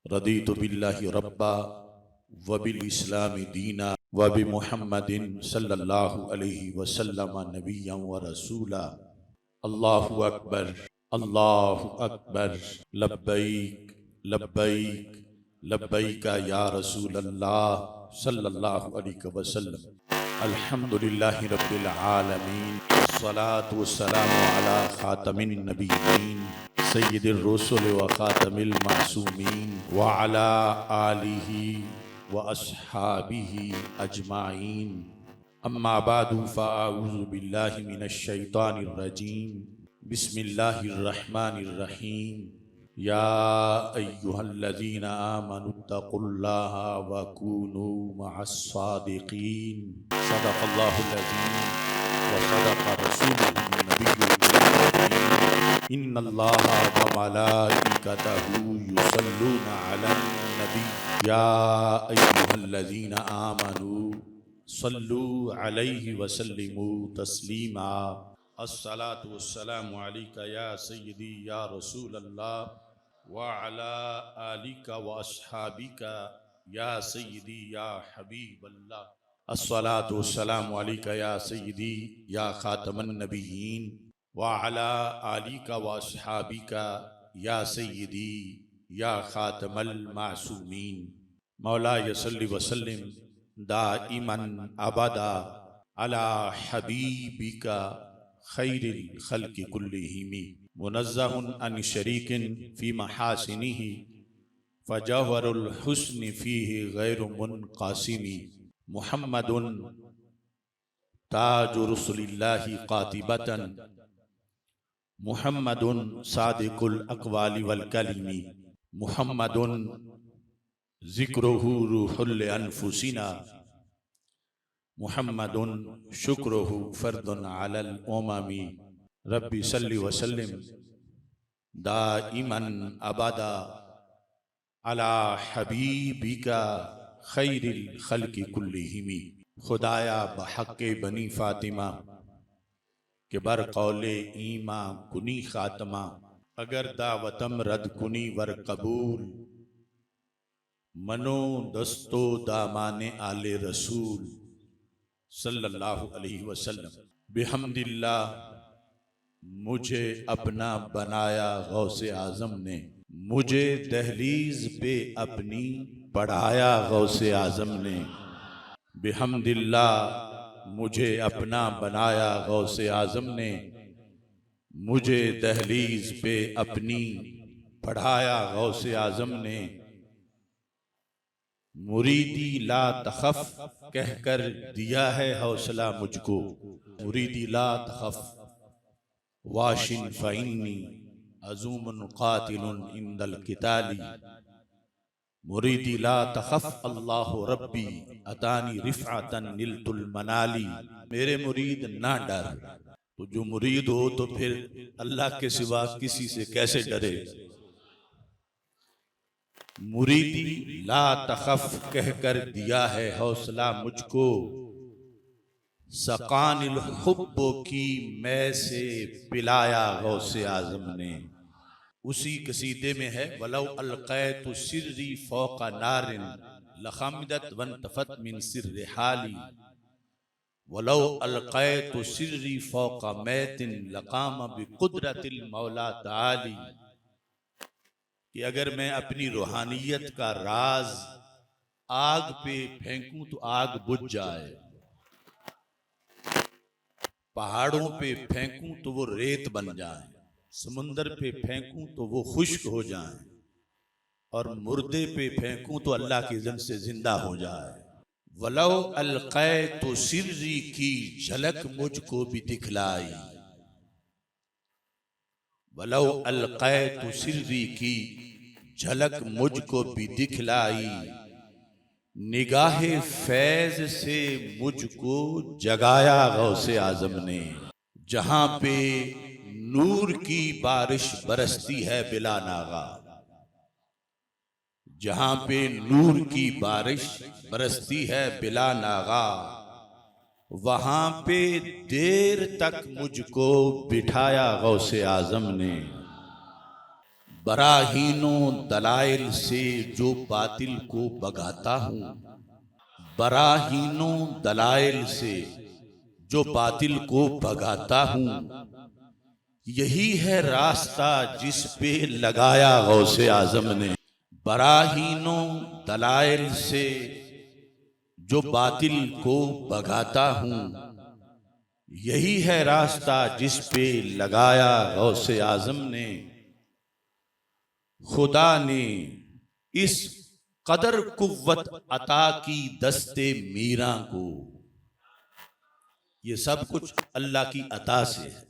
रदीतु बिल्लाहि रब्बा व बिल इस्लामी दीना व बि मुहम्मदिन सल्लल्लाहु अलैहि वसल्लम नबिय्यन व रसूला। अल्लाहु अकबर, अल्लाहु अकबर। लब्बैक लब्बैक लब्बैक या रसूल अल्लाह सल्लल्लाहु अलैहि वसल्लम। अल्हम्दुलिल्लाहि रब्बिल आलमीन, अस्सलातु वस्सलामु अला खातमिन नबिय्यीन सय्यिदिर रुसुल व खातमिल मासूमीन व अला आलिहि व अस्हाबिहि अजमाइन। अम्मा बादु फ़अऊज़ु बिल्लाहि मिनश शैतानिर रजीम। बिस्मिल्लाहिर रहमानिर रहीम। या अय्युहल्लज़ीना आमनुत्तक़ुल्लाहा व कूनू मअस्सादिक़ीन। सदक़ल्लाहुल अज़ीम व सदक़ रसूलुहुन नबियुल करीम। इन्नल्लाहा व मलाइकतहु युसल्लूना अलन नबी। या अय्युहल्लज़ीना आमनू सल्लू अलैहि व सल्लिमू तस्लीमा। अस्सलातु वस्सलामु अलैका या सय्यदी या रसूल अल्लाह व अला आलिका व अस्हाबिका या सय्यदी या हबीब अल्लाह। अस्सलातु वस्सलामु अलैका या सय्यदी या खातमन नबिय्यीन व अला आलिका व अस्हाबिका या सय्यदी या खातमल मासूमीन। मौला यसल्लि वसल्लिम दाइमन अबदा अला हबीबिका खैरिल खल्क़ि कुल्लिहिम। मुनज़्ज़हुन अन शरीकिन फ़ी महासिनिही फ़जौहरुल हुस्नि फ़ीहि गैरु मुनक़ासिमी। मुहम्मदुन ताजु रसूलिल्लाहि क़ातिबतन। मुहम्मदुन सादिकुल अक़वालि वल कलिमी। मुहम्मदुन ज़िक्रुहु रूहुल अनफुसिना। मुहम्मदुन शुक्रुहु फ़र्दुन अलल उममी। रब्बि सल्लि व सल्लिम दाइमन अबदा अला हबीबिका खैरिल खल्क़ि कुल्लिहिम। खुदाया बहक़्क़े बनी फ़ातिमा के बर कौले ईमा कुनी ख़ातमा। अगर दावतम रद कुनी वर कबूल मनो दस्तो दामाने आले रसूल सल्लल्लाहु अलैहि वसल्लम। बिहम्दिल्लाह मुझे अपना बनाया गौसे आज़म ने। मुझे दहलीज पे अपनी पढ़ाया गौसे आज़म ने। बिहम्दिल्लाह मुझे अपना बनाया गौसे आज़म ने। मुझे दहलीज पे अपनी पढ़ाया गौसे आज़म ने। मुरीदी ला तखफ कहकर दिया है हौसला मुझको। मुरीदी ला तखफ वाशिन फ़इन्नी अज़ूमुन क़ातिलुन इंदल क़िताली। मुरीदी ला तखफ अल्लाहु रब्बी अतानी रिफ़अतन निलतुल मनाली। मेरे मुरीद ना डर। तो जो मुरीद हो तो फिर अल्लाह के सिवा किसी से कैसे डरे। मुरीदी ला तखफ कहकर दिया है हौसला मुझको। सकानिल हुब्बो की मैं से पिलाया गौसे आज़म ने। उसी कसीदे में है वलौ अलक़ैतु सिर्री फ़ौक़ नारिन लख़मिदत वंतफ़त मिन सिर्रि हाली। वलौ अलक़ैतु सिर्री फ़ौक़ मैतिन लक़ाम बिक़ुद्रतिल मौला ताली। कि अगर मैं अपनी रूहानियत का राज आग पे फेंकूं तो आग बुझ जाए, पहाड़ों पे फेंकूं तो वो रेत बन जाए, समुंदर पे फेंकूं तो वो खुश्क हो जाए, और मुर्दे पे फेंकूं तो अल्लाह के इज़्न से जिंदा हो जाए। वलौ अलक़ैतु सिर्री की झलक मुझको भी दिखलाई। वलौ अलक़ैतु सिर्री की झलक मुझको भी दिखलाई। निगाहे फैज से मुझको जगाया गौसे आज़म ने। जहां पे नूर की बारिश बरसती है बिला नागा। जहां पे नूर की बारिश बरसती है बिला नागा। वहां पे देर तक मुझको बिठाया गौसे आज़म ने। बराहीनों दलाइल से जो बातिल को भगाता हूँ, बराहीनों दलाइल से जो बातिल को भगाता हूँ, यही है रास्ता जिस पे लगाया गौसे आजम ने। बराहीनों दलाइल से जो बातिल को भगाता हूँ, यही है रास्ता जिस पे लगाया गौसे आजम ने। खुदा ने इस कदर कुव्वत अता की दस्ते मीरा को, ये सब कुछ अल्लाह की अता से है।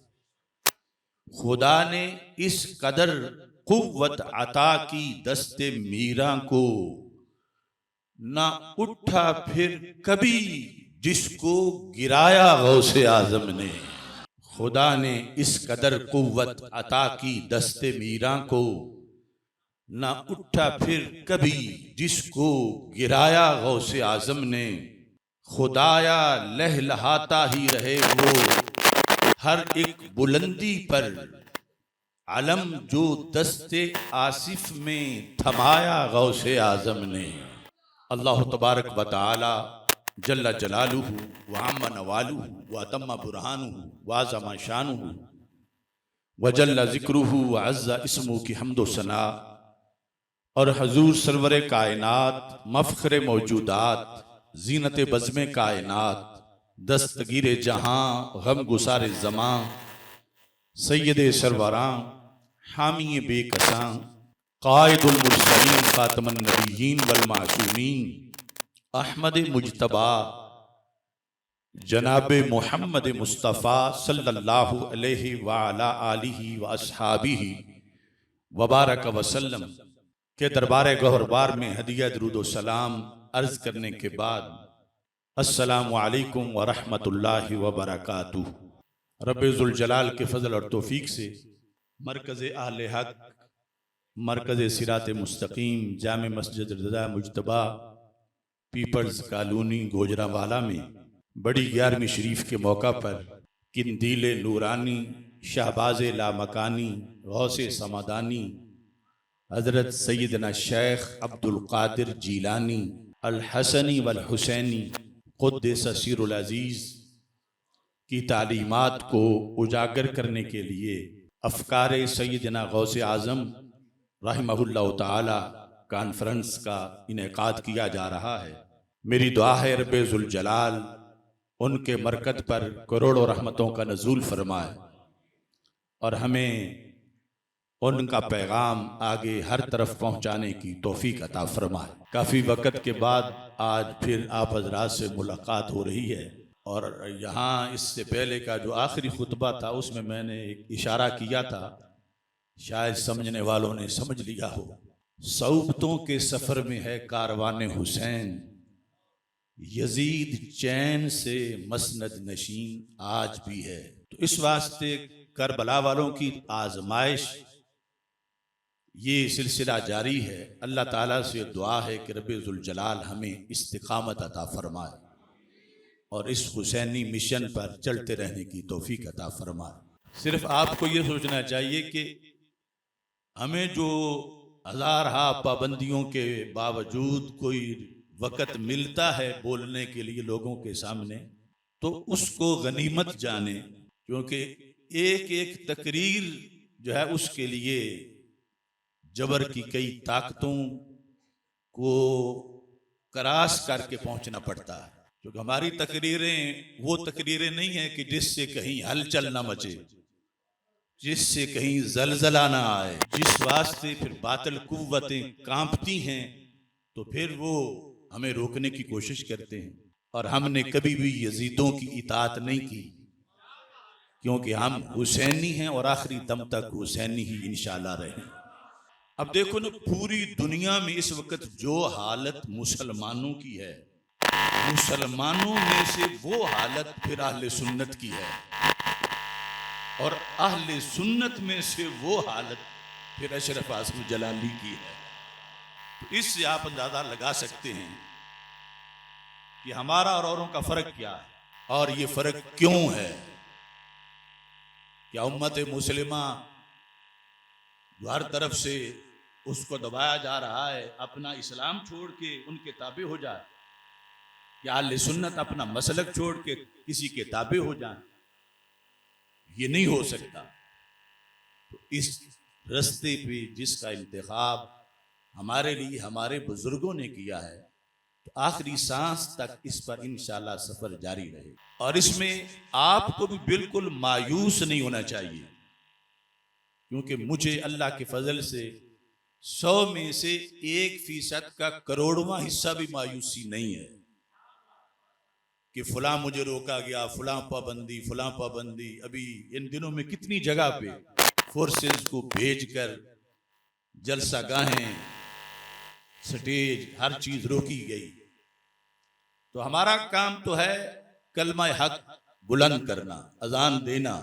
खुदा ने इस कदर कुव्वत अता की दस्ते मीरा को, ना उठा फिर कभी जिसको गिराया गौसे आजम ने। खुदा ने इस कदर कुव्वत अता की दस्ते मीरा को, ना उठा फिर कभी जिसको गिराया गौसे आजम ने। खुदाया लहलहाता ही रहे वो हर एक बुलंदी पर, अलम जो दस्ते आसिफ में थमाया गौसे आजम ने। अल्लाह तबारक व तआला जल्ला जलालुहु व अम्मा नवालुहु व अतम्मा बुरहानुहु व अज़्ज़मा शानुहु व जल्ला ज़िक्रुहु व अज़्ज़ा इस्मुहु की हम्दो सना, और हजूर सरवर कायनात, मफ़ख़्र मौजूदात, ज़ीनत बज़्म कायनात, दस्तगीर जहां, गम गुसार ज़मां, सैयद सरवरां, हामी बेकसां, कायदुल मुरसलीन, खातमुन नबिय्यीन वल मासूमीन, अहमद मुज्तबा जनाब मोहम्मद मुस्तफ़ा सल्लल्लाहु अलैहि व अला आलिहि व अस्हाबिहि व बारक वसल्लम के दरबार गौहरबार में हदिया दुरूद व सलाम अर्ज करने के बाद, अस्सलामु अलैकुम व रहमतुल्लाहि व बरकातुहू। रब्बे ज़ुल जलाल के फजल और तौफीक से मरकज़ अहले हक, मरकज़ सिरात मुस्तकीम, जामे मस्जिद रज़ा मुज्तबा, पीपल्स कॉलोनी गोजरावाला में बड़ी 11वीं शरीफ के मौका पर किंदीले नूरानी, शहबाज़े लामकानी, गौसे समादानी, हज़रत सैयदना शेख अब्दुल कादिर जीलानी अल हसनी वल हुसैनी क़ुद्दस सिरुल अज़ीज़ की तालीमात को उजागर करने के लिए अफ़कार सैयदना गौसे आज़म रहमहुल्लाह ताला कॉन्फ्रेंस का इनेकाद किया जा रहा है। मेरी दुआ है रब्बे ज़ुल जलाल उनके मरकत पर करोड़ों रहमतों का नज़ूल फरमाए और हमें उनका पैगाम आगे हर तरफ पहुँचाने की तौफीक अता फरमाए। काफ़ी वक़्त के बाद आज फिर आप हज़रात से मुलाकात हो रही है, और यहाँ इससे पहले का जो आखिरी खुतबा था उसमें मैंने एक इशारा किया था, शायद समझने वालों ने समझ लिया हो। सऊबतों के सफ़र में है कारवाने हुसैन, यजीद चैन से मसनद नशीन आज भी है। तो इस वास्ते करबला वालों की आजमाइश, ये सिलसिला जारी है। अल्लाह ताला से दुआ है कि रब्बे ज़ुल जलाल हमें इस्तिक़ामत अता फरमाए और इस हुसैनी मिशन पर चलते रहने की तौफीक अता फरमाए। सिर्फ आपको ये सोचना चाहिए कि हमें जो हज़ारहा पाबंदियों के बावजूद कोई वक़्त मिलता है बोलने के लिए लोगों के सामने, तो उसको गनीमत जाने, क्योंकि एक एक तकरीर जो है उसके लिए जबर की कई ताकतों को क्रॉस करके पहुंचना पड़ता है। क्योंकि हमारी तकरीरें वो तकरीरें नहीं है कि जिससे कहीं हलचल ना मचे, जिससे कहीं जलजला ना आए, जिस वास्ते फिर बातिल कुव्वतें कांपती हैं तो फिर वो हमें रोकने की कोशिश करते हैं। और हमने कभी भी यजीदों की इताअत नहीं की, क्योंकि हम हुसैनी हैं और आखिरी दम तक हुसैनी ही इंशाअल्लाह रहें। अब देखो ना, पूरी दुनिया में इस वक्त जो हालत मुसलमानों की है, मुसलमानों में से वो हालत फिर अहले सुन्नत की है, और अहले सुन्नत में से वो हालत फिर अशरफ आज़म जलाली की है। तो इससे आप अंदाजा लगा सकते हैं कि हमारा और औरों का फर्क क्या है, और ये फर्क क्यों है। क्या उम्मत मुस्लिमा जो हर तरफ से उसको दबाया जा रहा है, अपना इस्लाम छोड़ के उनके ताबे हो जाए, या अहले सुन्नत अपना मसलक छोड़ के किसी के ताबे हो जाए, ये नहीं हो सकता। तो इस रास्ते पे जिसका इंतखाब हमारे लिए हमारे बुजुर्गों ने किया है, तो आखिरी सांस तक इस पर इंशाल्लाह सफर जारी रहे। और इसमें आपको भी बिल्कुल मायूस नहीं होना चाहिए, क्योंकि मुझे अल्लाह के फजल से 100 में से 1% का करोड़वां हिस्सा भी मायूसी नहीं है कि फलां मुझे रोका गया, फलां पाबंदी। अभी इन दिनों में कितनी जगह पे फोर्सेस को भेजकर जलसा गाहें, स्टेज, हर चीज रोकी गई। तो हमारा काम तो है कलमा हक बुलंद करना, अजान देना,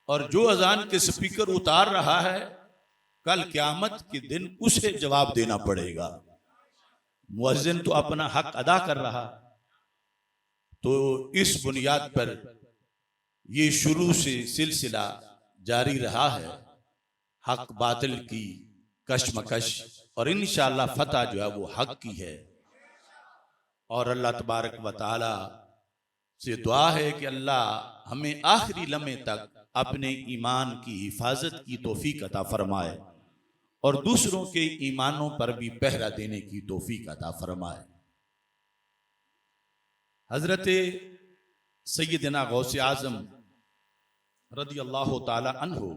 और जो अजान के स्पीकर उतार रहा है, कल क़यामत के दिन उसे जवाब देना पड़ेगा। मुअज्जिन तो अपना हक अदा कर रहा। तो इस बुनियाद पर ये शुरू से सिलसिला जारी रहा है, हक बातिल की कशमकश, और इंशाअल्लाह फतह जो है वो हक की है। और अल्लाह तबारक व तआला से दुआ है कि अल्लाह हमें आखिरी लम्हे तक अपने ईमान की हिफाजत की तौफीक अता फरमाए और दूसरों के ईमानों पर भी पहरा देने की तौफीक अता फरमाए। हजरत सैयदना गौसे आजम रदी अल्लाह ताला अन्हु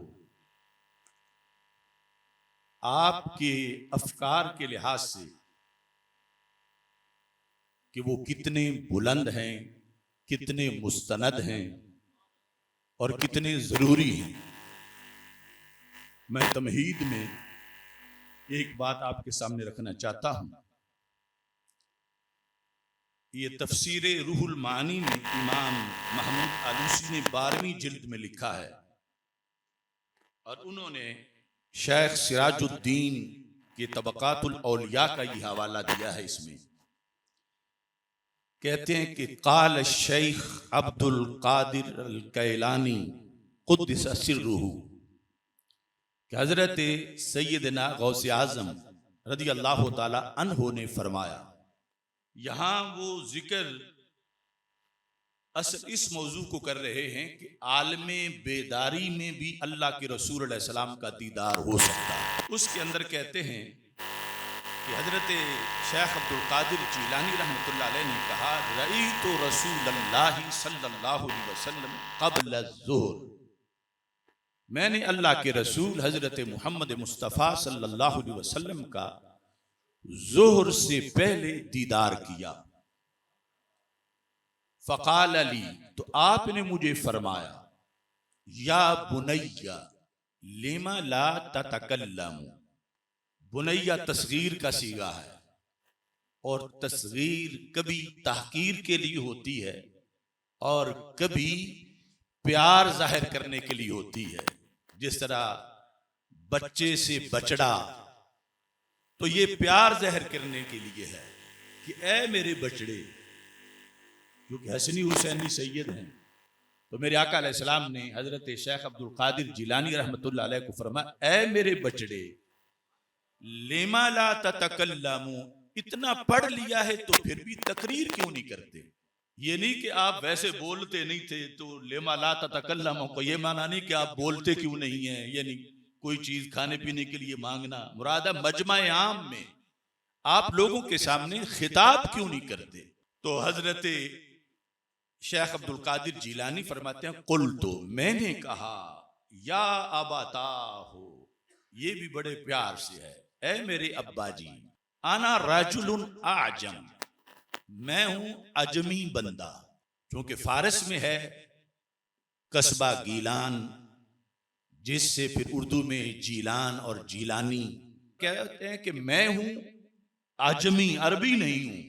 आपके अफकार के लिहाज से कि वो कितने बुलंद हैं, कितने मुस्तनद हैं और कितने जरूरी हैं, मैं तमहीद में एक बात आपके सामने रखना चाहता हूं। ये तफसीर रूहुल मानी में इमाम महमूद आलूसी ने 12वीं जिल्द में लिखा है, और उन्होंने शेख सिराजुद्दीन के तबकातुल औलिया का ये हवाला दिया है। इसमें कहते हैं कि काल शेख अब्दुल कादिर अल कैलानी कुद्दिस सिर्रुहु, कि हजरत सैयदना गौसे आजम रदी अल्लाह ताला अन्हो ने फरमाया। यहाँ वो जिक्र असल इस मौजू को कर रहे हैं कि आलमे बेदारी में भी अल्लाह के रसूल अलैहि सलाम का दीदार हो सकता है। उसके अंदर कहते हैं कि हजरत शेख अब्दुल कादिर जीलानी रहमतुल्लाह अलैह ने कहा, रईतु रसूलल्लाहि सल्लल्लाहु अलैहि वसल्लम क़ब्ल ज़ुहर, मैंने अल्लाह के रसूल हजरत मोहम्मद मुस्तफ़ा सल्लल्लाहु अलैहि वसल्लम का ज़ुहर से पहले दीदार किया। फ़क़ाल अली, तो आपने मुझे फरमाया, या बुनैया लिमा ला ततकल्लमु। बुनैया तस्गीर का सीगा है, और तस्गीर कभी तहकीर के लिए होती है और कभी प्यार जाहिर करने के लिए होती है। जिस तरह बच्चे से बचड़ा, तो ये प्यार जाहिर करने के लिए है कि ऐ मेरे बचड़े, क्योंकि हसनी हुसैनी सैयद हैं। तो मेरे आका अलैहिस्सलाम ने हजरत शेख अब्दुल कादिर जिलानी रहमतुल्लाह अलैह को फरमाया, ऐ मेरे बचड़े, लेमा ला ततकल्लमु, इतना पढ़ लिया है तो फिर भी तकरीर क्यों नहीं करते? ये नहीं कि आप वैसे बोलते नहीं थे तो लेमा ला ततकल्लमु को ये माना नहीं कि आप बोलते क्यों नहीं है, यानी कोई चीज खाने पीने के लिए मांगना। मुरादा मजमा आम में आप लोगों के सामने खिताब क्यों नहीं करते? तो हजरत शेख अब्दुल कादिर जिलानी फरमाते हैं, कुल तो मैंने कहा, या अबाता हो, ये भी बड़े प्यार से है, ऐ मेरे अब्बा जी, आना राजुलुन आजम, मैं हूं अजमी बंदा। क्योंकि फारस में है कस्बा गीलान, जिससे फिर उर्दू में जीलान और जीलानी। कहते हैं कि मैं हूं अजमी, अरबी नहीं हूं,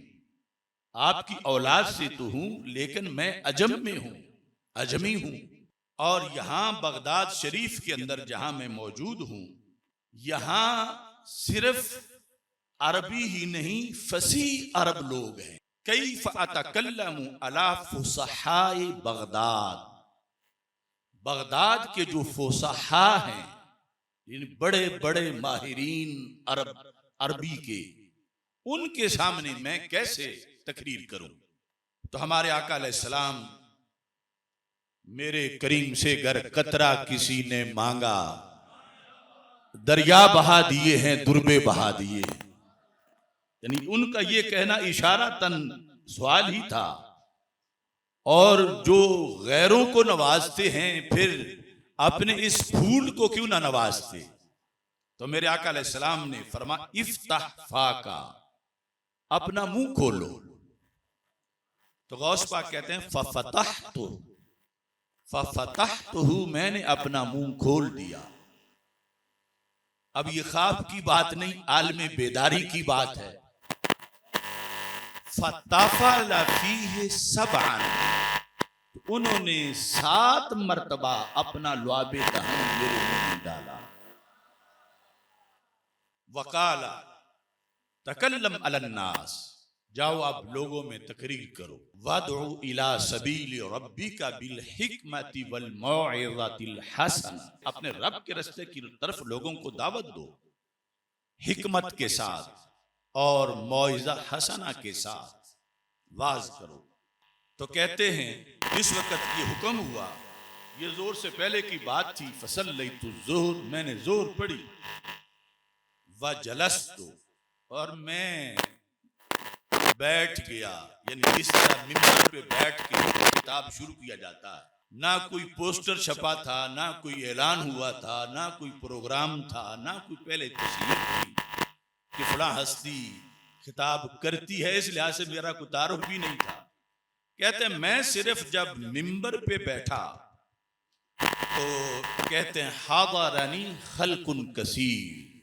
आपकी औलाद से तो हूं लेकिन मैं अजम में हूं, अजमी हूं। और यहां बगदाद शरीफ के अंदर जहां मैं मौजूद हूं, यहां सिर्फ अरबी ही नहीं फसी अरब लोग हैं। कैफ अतकल्लमु अला फुसहाए बगदाद, बगदाद के जो फुसहा हैं इन बड़े बड़े माहिरीन अरबी के, उनके सामने मैं कैसे तकरीर करूं। तो हमारे आका अलैहिस्सलाम, मेरे करीम से गर कतरा किसी ने मांगा, दरिया बहा दिए हैं दुर्बे बहा दिए। यानी उनका ये कहना इशारा तन सवाल ही था। और जो गैरों को नवाजते हैं फिर अपने इस फूल को क्यों ना नवाजते। तो मेरे आका अलैहिस्सलाम ने फरमा, इफ्ताह फाका, अपना मुंह खोलो। तो गौस पाक कहते हैं फफतहतहु, मैंने अपना मुंह खोल दिया। अब ये ख्वाब की बात नहीं, आलम बेदारी की बात है। फतफल फीहि सबअन, उन्होंने 7 मर्तबा अपना लुआबे दहन मेरे मुंह में डाला। वकाला तकल्लम अलन्नास, जाओ आप लोगों में तकरीर करो। वदउ इला सबील रब्बिका बिल हिकमति वल मौइज़तिल हसना, अपने रब के रास्ते की तरफ लोगों को दावत दो, हिकमत के साथ और मौइज़ा हसना के साथ वाज करो। तो कहते हैं इस वक्त ये हुक्म हुआ, ये जोर से पहले की बात थी। फसल्लैतु ज़ुहर, मैंने जोर पढ़ी। व जलस्तु, और मैं बैठ गया। यानी इस तरह मिंबर पे बैठ के किताब शुरू किया जाता है। ना कोई पोस्टर छपा था, ना कोई ऐलान हुआ था, ना कोई प्रोग्राम था, ना कोई पहले तस्वीर थी कि फला हस्ती खिताब करती है, इस लिहाज से मेरा कोई तारुफ भी नहीं था। कहते हैं मैं सिर्फ जब मिंबर पे बैठा तो कहते हैं हादरनी खल्कुन कसीर,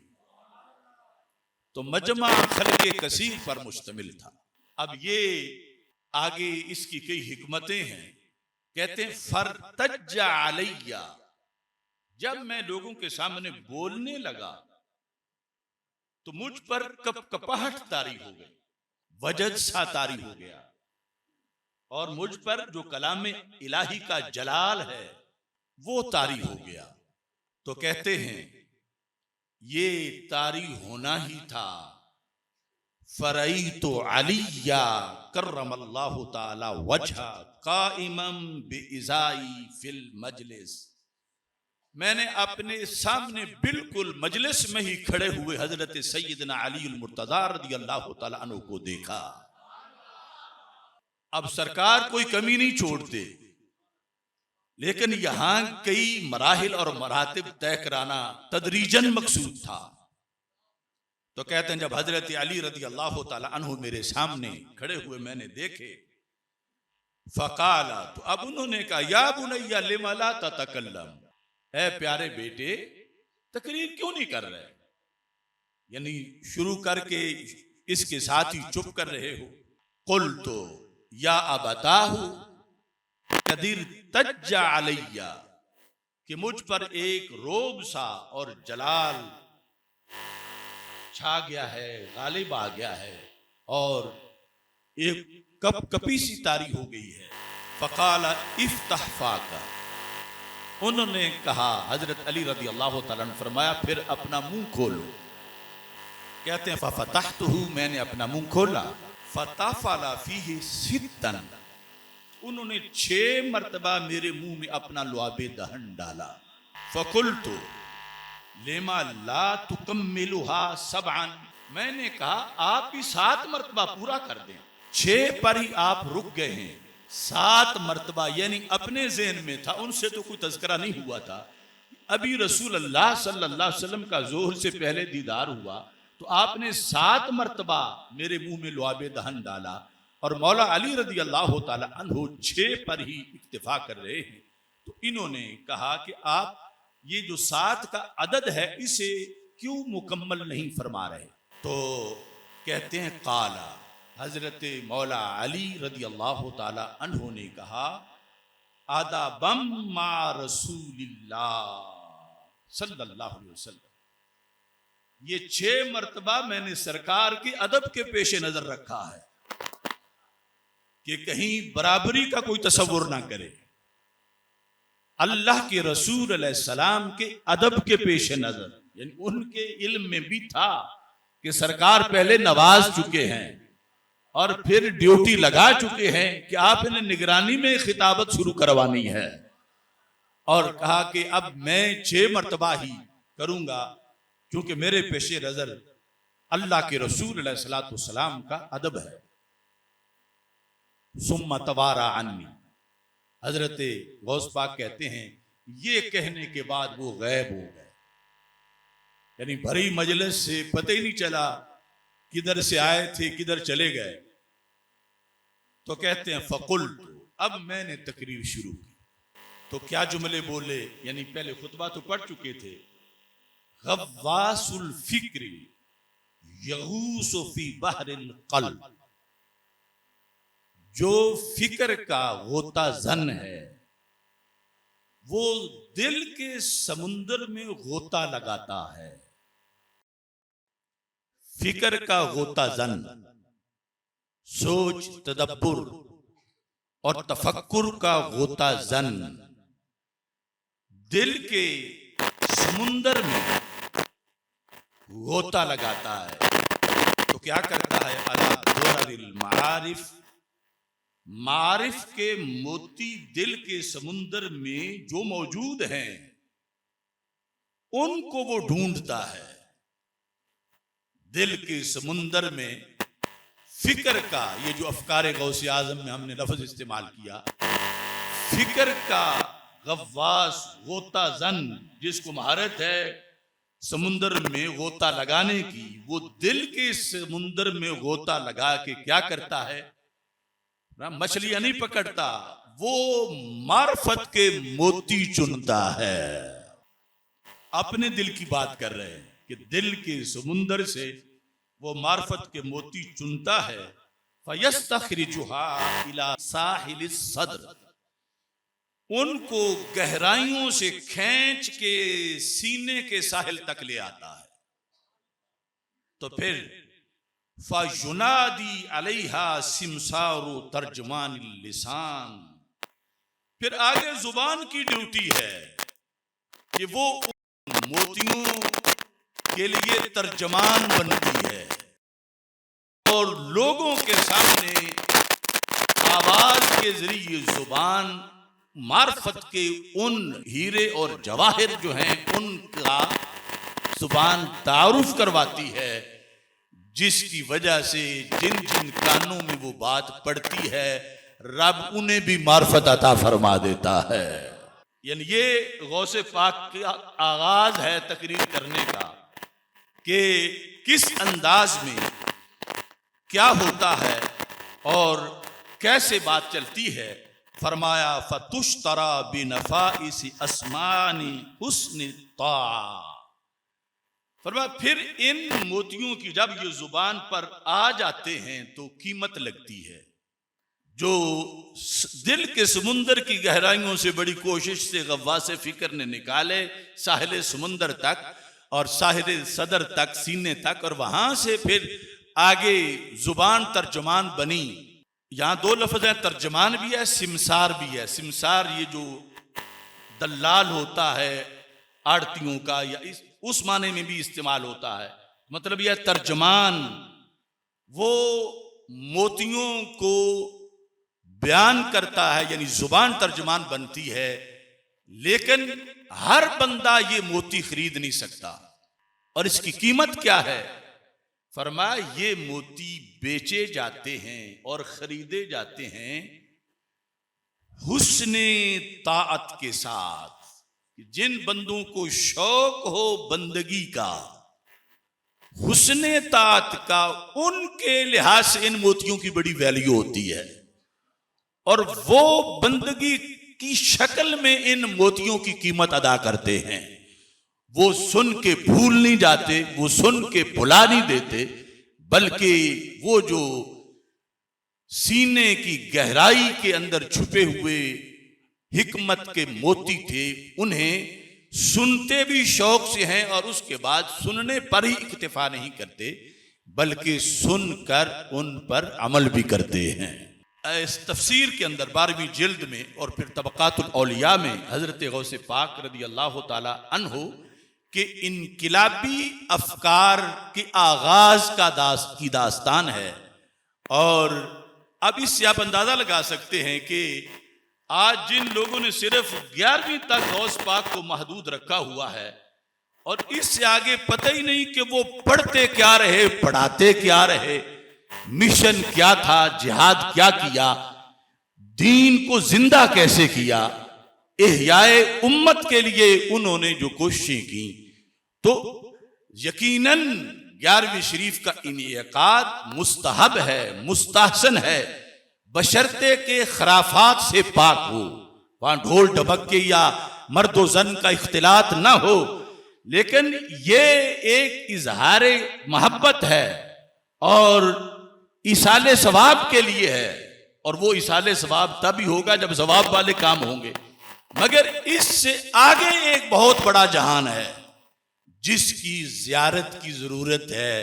तो मजमा खल्के कसीर पर मुश्तमिल था। अब ये आगे इसकी कई हिकमतें हैं। कहते हैं फरतज्जा अलैया, जब मैं लोगों के सामने बोलने लगा तो मुझ पर कपकपाहट तारी हो गई, वजद सा तारी हो गया, और मुझ पर जो कलाम इलाही का जलाल है वो तारी हो गया। तो कहते हैं ये तारी होना ही था। फरईतु अलिया करमल्लाहु ताला वजहा काइमम बिइज़ाई फिल मजलिस, मैंने अपने सामने बिल्कुल मजलिस में ही खड़े हुए हजरत सैयदना अली अल मुर्तज़ा रज़ियल्लाहु ताला अन्हु को देखा। अब सरकार कोई कमी नहीं छोड़ते, लेकिन यहां कई मराहिल और मरातिब तय कराना तदरीजन मकसूद था। तो कहते हैं जब हजरत अली रज़ियल्लाहु ताला अन्हु मेरे सामने खड़े हुए मैंने देखे, फकाला, तो अब उन्होंने कहा, या बुनैया लिमा ला ततकल्लम, ऐ प्यारे बेटे तकरीर क्यों नहीं कर रहे। यानी शुरू करके इसके साथ ही चुप कर रहे हो। कुल तो या अबताहु कदीर तज्जा अलैया, कि मुझ पर एक रोब सा और जलाल छा गया है, गालिब आ गया है, और एक कपी सी तारी हो गई है। फकाला इफ्ताह फाका, उन्होंने कहा, हजरत अली रज़ी अल्लाह तआला ने फरमाया फिर अपना मुंह खोलो। कहते हैं फफतहतहु, मैंने अपना मुंह खोला। फतफला फीहि सित्तन, उन्होंने 6 मर्तबा मेरे मुंह में अपना लुआबे दहन डाला। फकुल्तु लेमा ला तुकम्मिलुहा सबअन, मैंने कहा आप भी 7 मर्तबा पूरा कर दें। 6 पर ही आप रुक गए हैं, 7 मर्तबा यानी अपने ज़हन में था, उनसे तो कोई तज़किरा नहीं हुआ था। अभी रसूल अल्लाह सल्लल्लाहु अलैहि वसल्लम का ज़ोहर से पहले दीदार हुआ, तो आपने 7 मर्तबा मेरे मुंह में लुआबे दहन डाला, और मौला अली रज़ी अल्लाह ताला अन्हु 6 पर ही इक्तिफा कर रहे हैं। तो इन्होंने कहा कि आप ये जो 7 का अदद है इसे क्यों मुकम्मल नहीं फरमा रहे। तो कहते हैं काला, हजरत मौला अली रज़ी अल्लाह ताला अन्हु ने कहा, अदबम मा रसूलिल्लाह सल्लल्लाहु अलैहि वसल्लम, ये 6 मर्तबा मैंने सरकार के अदब के पेश नजर रखा है कि कहीं बराबरी का कोई तसव्वुर ना करे। अल्लाह के रसूल अलैहिस्सलाम के अदब के पेश नजर, यानी उनके इल्म में भी था कि सरकार पहले नवाज चुके हैं और फिर ड्यूटी लगा चुके हैं कि आप इन्हें निगरानी में खिताबत शुरू करवानी है, और कहा कि अब मैं 6 मरतबा ही करूंगा क्योंकि मेरे पेशे नजर अल्लाह के रसूल अलैहिस्सलातु वस्सलाम का अदब है। सुम्मा तवारा अन्नी, हजरत गौस पाक कहते हैं ये कहने के बाद वो गायब हो गए, यानी भरी मजलिस से पता ही नहीं चला किधर से आए थे किधर चले गए। तो कहते हैं फकुल, अब मैंने तकरीर शुरू की तो क्या जुमले बोले, यानी पहले खुतबा तो पढ़ चुके थे। गव्वासुल फिक्री यगूसु फी बहरिल क़ल्ब, जो फिक्र का गोता जन है वो दिल के समुंदर में गोता लगाता है। फिक्र का गोता जन, सोच तदब्बुर और तफक्कुर का गोता जन दिल के समुंदर में गोता लगाता है। तो क्या करता है, अला दुररिल मारिफ, मारिफ के मोती दिल के समुंदर में जो मौजूद हैं उनको वो ढूंढता है। दिल के समुंदर में फिक्र का, ये जो अफकारे गौसे आजम में हमने लफ्ज इस्तेमाल किया, फिक्र का गव्वास गोता जन, जिसको महारत है समुंदर में गोता लगाने की, वो दिल के समुंदर में गोता लगा के क्या करता है, मछलियां नहीं पकड़ता, वो मार्फत के मोती चुनता है। अपने दिल की बात कर रहे हैं कि दिल के समुंदर से वो मार्फत के मोती चुनता है। फयस्तखरिजुहा इला साहिलिस सद्र, उनको गहराइयों से खींच के सीने के साहिल तक ले आता है। तो फिर फयुनादी अलैहा सिमसारु तर्जमान लिसान, फिर आगे जुबान की ड्यूटी है कि वो मोतियों के लिए तर्जमान बनती है और लोगों के सामने आवाज के जरिए जुबान मार्फत के उन हीरे और जवाहिर जो हैं उनका जुबान तारुफ करवाती है, जिसकी वजह से जिन जिन कानों में वो बात पड़ती है रब उन्हें भी मार्फत अता फरमा देता है। यानी ये गौसे पाक का आगाज है तकरीर करने का कि किस अंदाज में क्या होता है और कैसे बात चलती है। फरमाया फतुश्तरा बिनफाइस अस्मानी हुस्न ता, फरमाया फिर इन मोतियों की जब ये जुबान पर आ जाते हैं तो कीमत लगती है। जो दिल के समुंदर की गहराइयों से बड़ी कोशिश से गव्वासे फिक्र ने निकाले साहिल समुंदर तक और साहिल सदर तक, सीने तक, और वहां से फिर आगे जुबान तर्जमान बनी। यहां 2 लफ्ज हैं, तर्जमान भी है सिमसार भी है। सिमसार ये जो दलाल होता है आड़तियों का, या उस माने में भी इस्तेमाल होता है। मतलब यह तर्जमान वो मोतियों को बयान करता है, यानी जुबान तर्जमान बनती है, लेकिन हर बंदा ये मोती खरीद नहीं सकता। और इसकी कीमत क्या है? फरमाया ये मोती बेचे जाते हैं और खरीदे जाते हैं हुस्ने ताअत के साथ। जिन बंदों को शौक हो बंदगी का, हुस्ने ताअत का, उनके लिहाज से इन मोतियों की बड़ी वैल्यू होती है और वो बंदगी की शक्ल में इन मोतियों की कीमत अदा करते हैं। वो सुन के भूल नहीं जाते, वो सुन के भुला नहीं देते, बल्कि वो जो सीने की गहराई के अंदर छुपे हुए हिकमत के मोती थे उन्हें सुनते भी शौक से हैं और उसके बाद सुनने पर ही इक्तिफा नहीं करते, बल्कि सुनकर उन पर अमल भी करते हैं। इस तफसीर के अंदर 12वीं जिल्द में और फिर तबक़ातुल औलिया में हज़रत गौसे पाक रदी अल्लाह ताला अन्हु के इनकिलाबी अफकार के आगाज की दास्तान है। और अब इससे आप अंदाजा लगा सकते हैं कि आज जिन लोगों ने सिर्फ 11वीं तक गौस पाक को महदूद रखा हुआ है और इससे आगे पता ही नहीं कि वो पढ़ते क्या रहे, पढ़ाते क्या रहे, मिशन क्या था, जिहाद क्या किया, दीन को जिंदा कैसे किया, इहयाए उम्मत के लिए उन्होंने जो कोशिशें की, तो यकीनन 11वीं शरीफ का इनेकाद मुस्तहब है, मुस्तहसन है, बशर्ते के खराफात से पाक हो। वहां ढोल ढबक्के या मर्दो जन का इख्तिलात ना हो, लेकिन ये एक इजहार मोहब्बत है और इसाले सवाब के लिए है। और वो इसाले सवाब तभी होगा जब सवाब वाले काम होंगे। मगर इससे आगे एक बहुत बड़ा जहान है जिसकी जियारत की जरूरत है।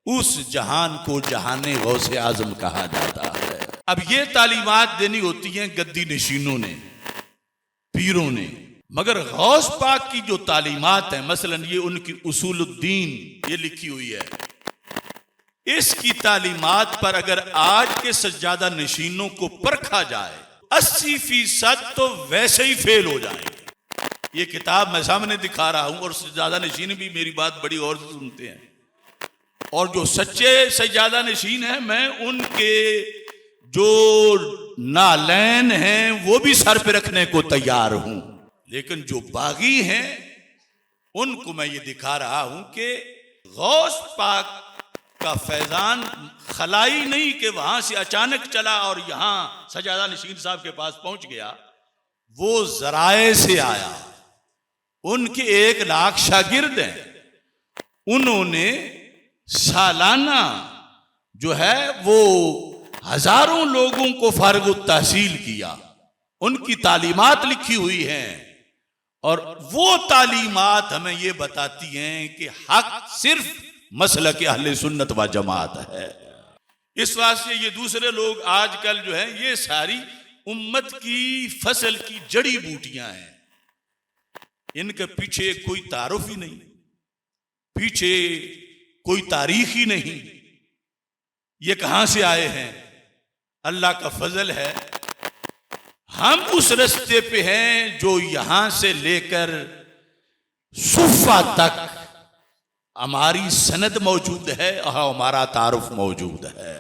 उस जहान को जहाने गौसे आजम कहा जाता है। अब ये तालीमात देनी होती हैं गद्दी नशीनों ने, पीरों ने, मगर गौस पाक की जो तालीमात है, मसलन ये उनकी उसूलुद्दीन ये लिखी हुई है, इसकी तालीमात पर अगर आज के सज्जादा नशीनों को परखा जाए 80% तो वैसे ही फेल हो जाएंगे। ये किताब मैं सामने दिखा रहा हूं और सज्जादा नशीन भी मेरी बात बड़ी गौर से सुनते हैं। और जो सच्चे सज्जादा नशीन हैं, मैं उनके जो नालैन हैं वो भी सर पे रखने को तैयार हूं। लेकिन जो बागी हैं उनको मैं ये दिखा रहा हूं कि गौस पाक का फैजान खलाई नहीं कि वहां से अचानक चला और यहां सज्जादा नशीन साहब के पास पहुंच गया। वो जराए से आया। उनके 1 लाख शागिर्द हैं। उन्होंने सालाना जो है वो हजारों लोगों को फारग तहसील किया। उनकी तालीमात लिखी हुई हैं और वो तालीमात हमें ये बताती हैं कि हक सिर्फ मसलक अहले सुन्नत व जमात है। इस वास्ते ये दूसरे लोग आजकल जो है ये सारी उम्मत की फसल की जड़ी बूटियां हैं। इनके पीछे कोई तारुफ ही नहीं, पीछे कोई तारीख ही नहीं। ये कहां से आए हैं? अल्लाह का फजल है। हम उस रास्ते पे हैं जो यहां से लेकर सुफा तक हमारी सनद मौजूद है और हमारा तारुफ मौजूद है।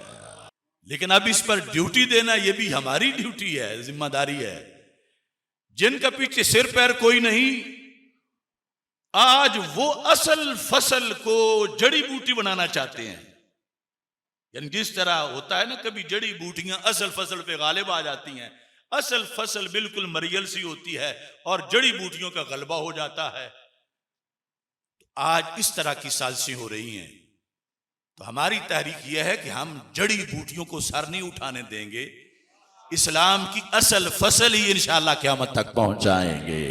लेकिन अब इस पर ड्यूटी देना ये भी हमारी ड्यूटी है, जिम्मेदारी है। जिनका पीछे सिर पैर कोई नहीं, आज वो असल फसल को जड़ी बूटी बनाना चाहते हैं। यानी जिस तरह होता है ना, कभी जड़ी बूटियां असल फसल पे गालिब आ जाती हैं, असल फसल बिल्कुल मरियल सी होती है और जड़ी बूटियों का गलबा हो जाता है। आज इस तरह की साजिशें हो रही हैं। तो हमारी तहरीक यह है कि हम जड़ी बूटियों को सर नहीं उठाने देंगे, इस्लाम की असल फसल ही इंशाअल्लाह क़यामत तक पहुंचाएंगे।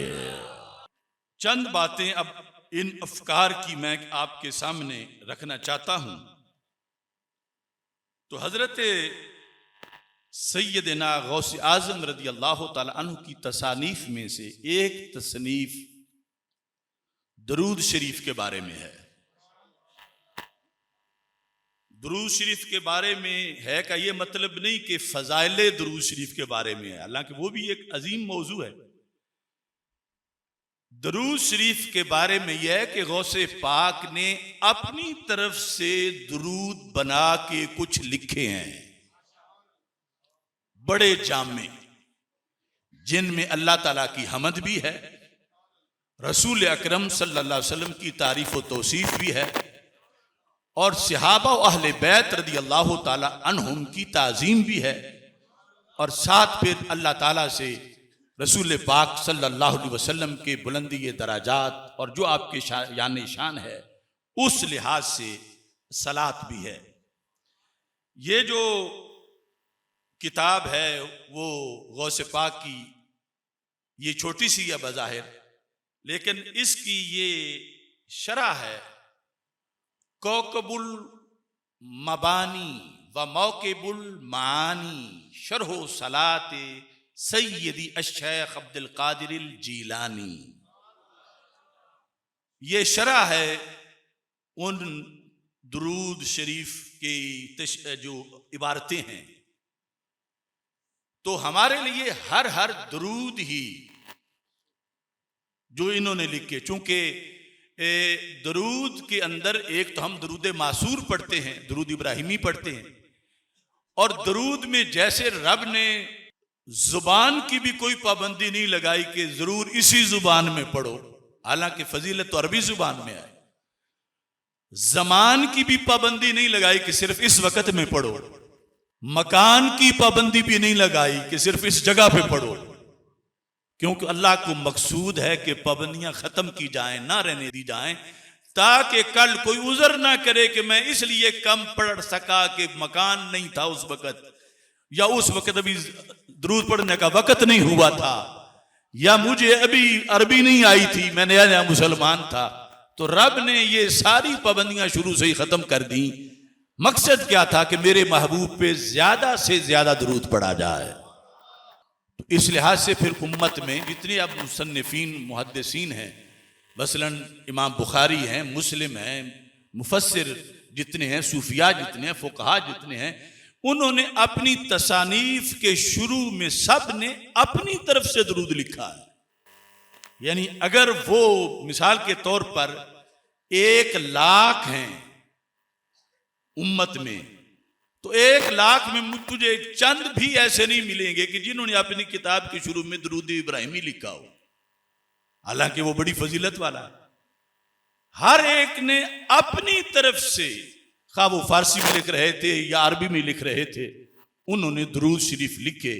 चंद बातें अब इन अफकार की मैं आपके सामने रखना चाहता हूं। तो हजरत सैयदना गौसे आजम रदी अल्लाह ताला अन्हु की तसानीफ में से एक तसनीफ दरूद शरीफ के बारे में है। दरूद शरीफ के बारे में है का ये मतलब नहीं कि फजाइले दरूद शरीफ के बारे में है, हालांकि वो भी एक अजीम मौजू है। दरूद शरीफ के बारे में यह है कि गौसे पाक ने अपनी तरफ से दरूद बना के कुछ लिखे हैं, बड़े जामे, जिनमें अल्लाह ताला की हमद भी है, रसूल अकरम सल्लल्लाहु अलैहि वसल्लम की तारीफ व तौसीफ भी है और सहाबा व अहले बैत रदी अल्लाह ताला अन्हुम की ताजीम भी है। और साथ फिर अल्लाह ताला से रसूल पाक सल्लल्लाहु अलैहि वसल्लम के बुलंदी दराजात और जो आपके यानी शान है उस लिहाज से सलात भी है। ये जो किताब है वो गौसे पाक की ये छोटी सी है बज़ाहिर, लेकिन इसकी ये शरह है कौकबुल मबानी व मौकिबुल मानी शरह सलात सैयदी अश-शेख अब्दुल कादिर जीलानी। ये शरह है उन दुरूद शरीफ की जो इबारतें हैं। तो हमारे लिए हर दुरूद ही जो इन्होंने लिखे, चूंकि दुरूद के अंदर एक तो हम दुरूद मासूर पढ़ते हैं, दुरूद इब्राहिमी पढ़ते हैं, और दुरूद में जैसे रब ने जुबान की भी कोई पाबंदी नहीं लगाई कि जरूर इसी जुबान में पढ़ो, हालांकि फजीलत तो अरबी जुबान में है। जमान की भी पाबंदी नहीं लगाई कि सिर्फ इस वक्त में पढ़ो, मकान की पाबंदी भी नहीं लगाई कि सिर्फ इस जगह पे पढ़ो, क्योंकि अल्लाह को मकसूद है कि पाबंदियां खत्म की जाएं, ना रहने दी जाएं, ताकि कल कोई उज़र ना करे कि मैं इसलिए कम पढ़ सका कि मकान नहीं था उस वक्त, या उस वक्त अभी दुरूद पढ़ने का वक्त नहीं हुआ था, या मुझे अभी अरबी नहीं आई थी, मैं नया नया मुसलमान था। तो रब ने ये सारी पाबंदियां शुरू से ही खत्म कर दी। मकसद क्या था कि मेरे महबूब पे ज्यादा से ज्यादा दुरूद पढ़ा जाए। तो इस लिहाज से फिर उम्मत में जितने अब मुसन्निफीन मुहद्दिसीन हैं, मसलन इमाम बुखारी हैं, मुस्लिम हैं, मुफस्सिर जितने हैं, सूफिया जितने हैं, फुकहा जितने हैं, उन्होंने अपनी तसानीफ के शुरू में सब ने अपनी तरफ से दुरूद लिखा है। यानी अगर वो मिसाल के तौर पर 1 लाख हैं उम्मत में, तो 1 लाख में तुझे चंद भी ऐसे नहीं मिलेंगे कि जिन्होंने अपनी किताब के शुरू में दुरूद इब्राहिमी लिखा हो, हालांकि वो बड़ी फजीलत वाला है। हर एक ने अपनी तरफ से, खा वो फारसी में लिख रहे थे या अरबी में लिख रहे थे, उन्होंने दुरूद शरीफ लिखे।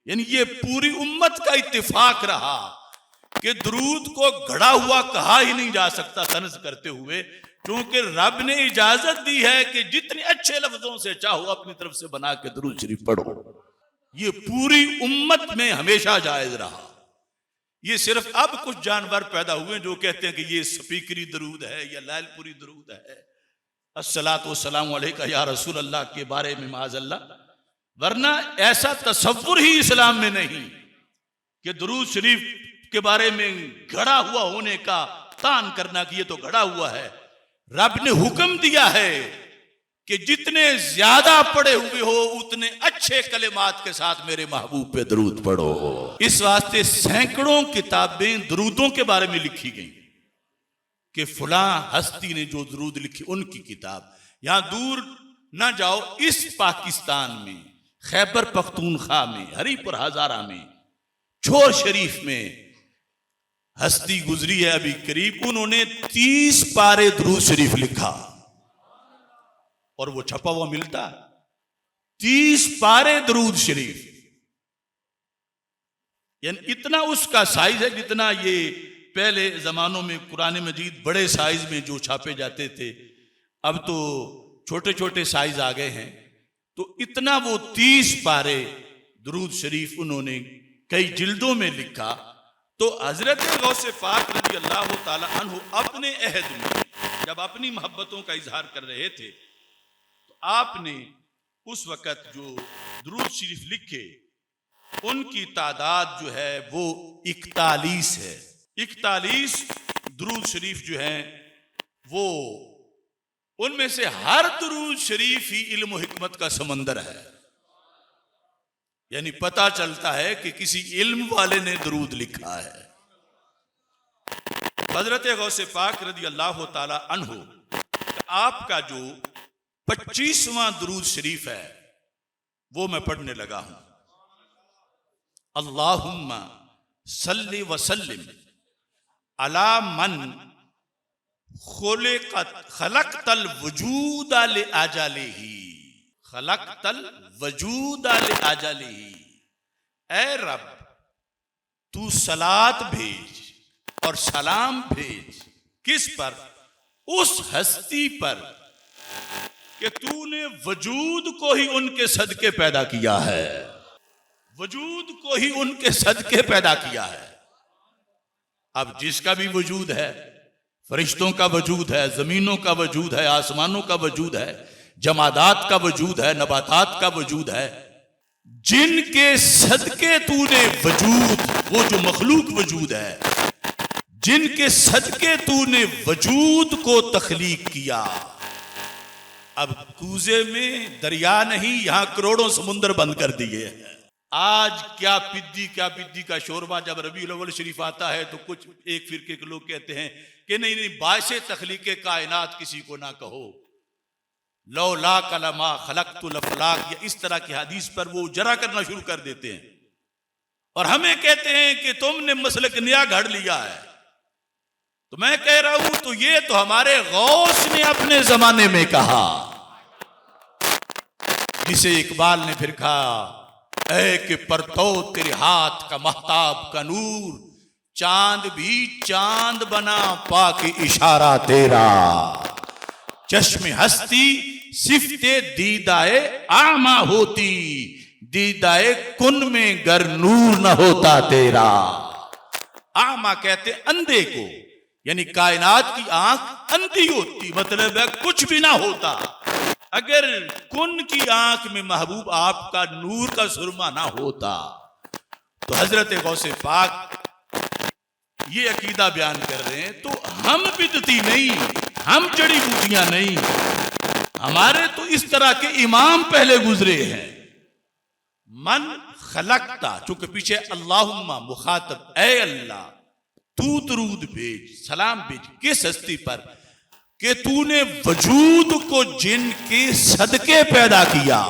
यानी ये पूरी उम्मत का इत्तेफाक रहा कि दुरूद को घड़ा हुआ कहा ही नहीं जा सकता तनज़ करते हुए, क्योंकि रब ने इजाजत दी है कि जितने अच्छे लफ्जों से चाहो अपनी तरफ से बना के दुरूद शरीफ पढ़ो। ये पूरी उम्मत में हमेशा जायज रहा। ये सिर्फ अब कुछ जानवर पैदा हुए जो कहते हैं कि ये स्पीकरी दुरूद है या लालपुरी दुरूद है, अस्सलातु वस्सलामु अलैका या रसूल अल्लाह के बारे में माज़अल्लाह, वरना ऐसा तसव्वुर ही इस्लाम में नहीं कि दुरूद शरीफ के बारे में घड़ा हुआ होने का तान करना कि ये तो घड़ा हुआ है। रब ने हुक्म दिया है कि जितने ज्यादा पढ़े हुए हो उतने अच्छे कलिमात के साथ मेरे महबूब पे दुरूद पढ़ो। इस वास्ते सैकड़ों किताबें दुरूदों के बारे में लिखी गई कि फलां हस्ती ने जो दुरूद लिखी उनकी किताब। यहां दूर ना जाओ, इस पाकिस्तान में खैबर पख्तूनख्वा में, हरीपुर हजारा में, छोर शरीफ में हस्ती गुजरी है अभी करीब, उन्होंने 30 पारे दुरूद शरीफ लिखा और वो छपा हुआ मिलता है। 30 पारे दुरूद शरीफ, यानी इतना उसका साइज है जितना ये पहले जमानों में कुरान मजीद बड़े साइज में जो छापे जाते थे, अब तो छोटे छोटे साइज आ गए हैं। तो इतना वो 30 पारे दुरूद शरीफ उन्होंने कई जिल्दों में लिखा। तो हजरत गौसे पाक रज़ी अल्लाह ताला अन्हु अपने अहद में जब अपनी मोहब्बतों का इजहार कर रहे थे, तो आपने उस वक़्त जो दुरूद शरीफ लिखे उनकी तादाद जो है वो 41 है। 41 दुरूद शरीफ जो है वो, उनमें से हर दुरूद शरीफ ही इल्म हिकमत का समंदर है। यानी पता चलता है कि किसी इल्म वाले ने दुरूद लिखा है। हजरत गौसे पाक रज़ी अल्लाह ताला अन्हु, आपका जो 25वां दुरूद शरीफ है वो मैं पढ़ने लगा हूं। अल्लाहुम्मा सल्लि व सल्लिम अला मन खलक़तल वजूद ले आजालिही, खलक़तल वजूद ले आजालिही। ऐ रब, तू सलात भेज और सलाम भेज किस पर? उस हस्ती पर कि तूने वजूद को ही उनके सदके पैदा किया है, वजूद को ही उनके सदके पैदा किया है। अब जिसका भी वजूद है, फरिश्तों का वजूद है, जमीनों का वजूद है, आसमानों का वजूद है, जमादात का वजूद है, नबातात का वजूद है, जिनके सदके तूने वजूद, वो जो मखलूक वजूद है, जिनके सदके तूने वजूद को तख्लीक किया। अब कूजे में दरिया नहीं, यहां करोड़ों समुंदर बंद कर दिए हैं। आज क्या पिद्दी का शोरबा जब रबीउल अव्वल शरीफ आता है तो कुछ एक फिरके के लोग कहते हैं कि नहीं, बाइसे तख्लीके कायनात किसी को ना कहो, लौला कलमा खलक़तुल अफ़लाक, या इस तरह की हदीस पर वो जरा करना शुरू कर देते हैं और हमें कहते हैं कि तुमने मसलक नया घड़ लिया है। तो मैं कह रहा हूं, तो ये तो हमारे गौस ने अपने जमाने में कहा, जिसे इकबाल ने फिर कहा, ऐ कि परतो तेरे हाथ का महताब का नूर, चांद भी चांद बना पाके इशारा तेरा, चश्मे हस्ती सिफ्ते दीदाए आमा होती, दीदाए कुन में गर नूर न होता तेरा। आमा कहते अंधे को, यानी कायनात की आंख अंधी होती, मतलब है कुछ भी ना होता अगर कुन की आंख में महबूब आपका नूर का सुरमा ना होता। तो हजरत गौसे पाक ये अकीदा बयान कर रहे हैं। तो हम बिदती नहीं, हम जड़ी बूटियां नहीं, हमारे तो इस तरह के इमाम पहले गुजरे हैं। मन खलकता, चूंकि पीछे अल्लाहुम्मा मुखातब, ऐ अल्लाह तू दरूद भेज, सलाम भेज, किस हस्ती पर कि तूने वजूद को जिनके सदके पैदा किया,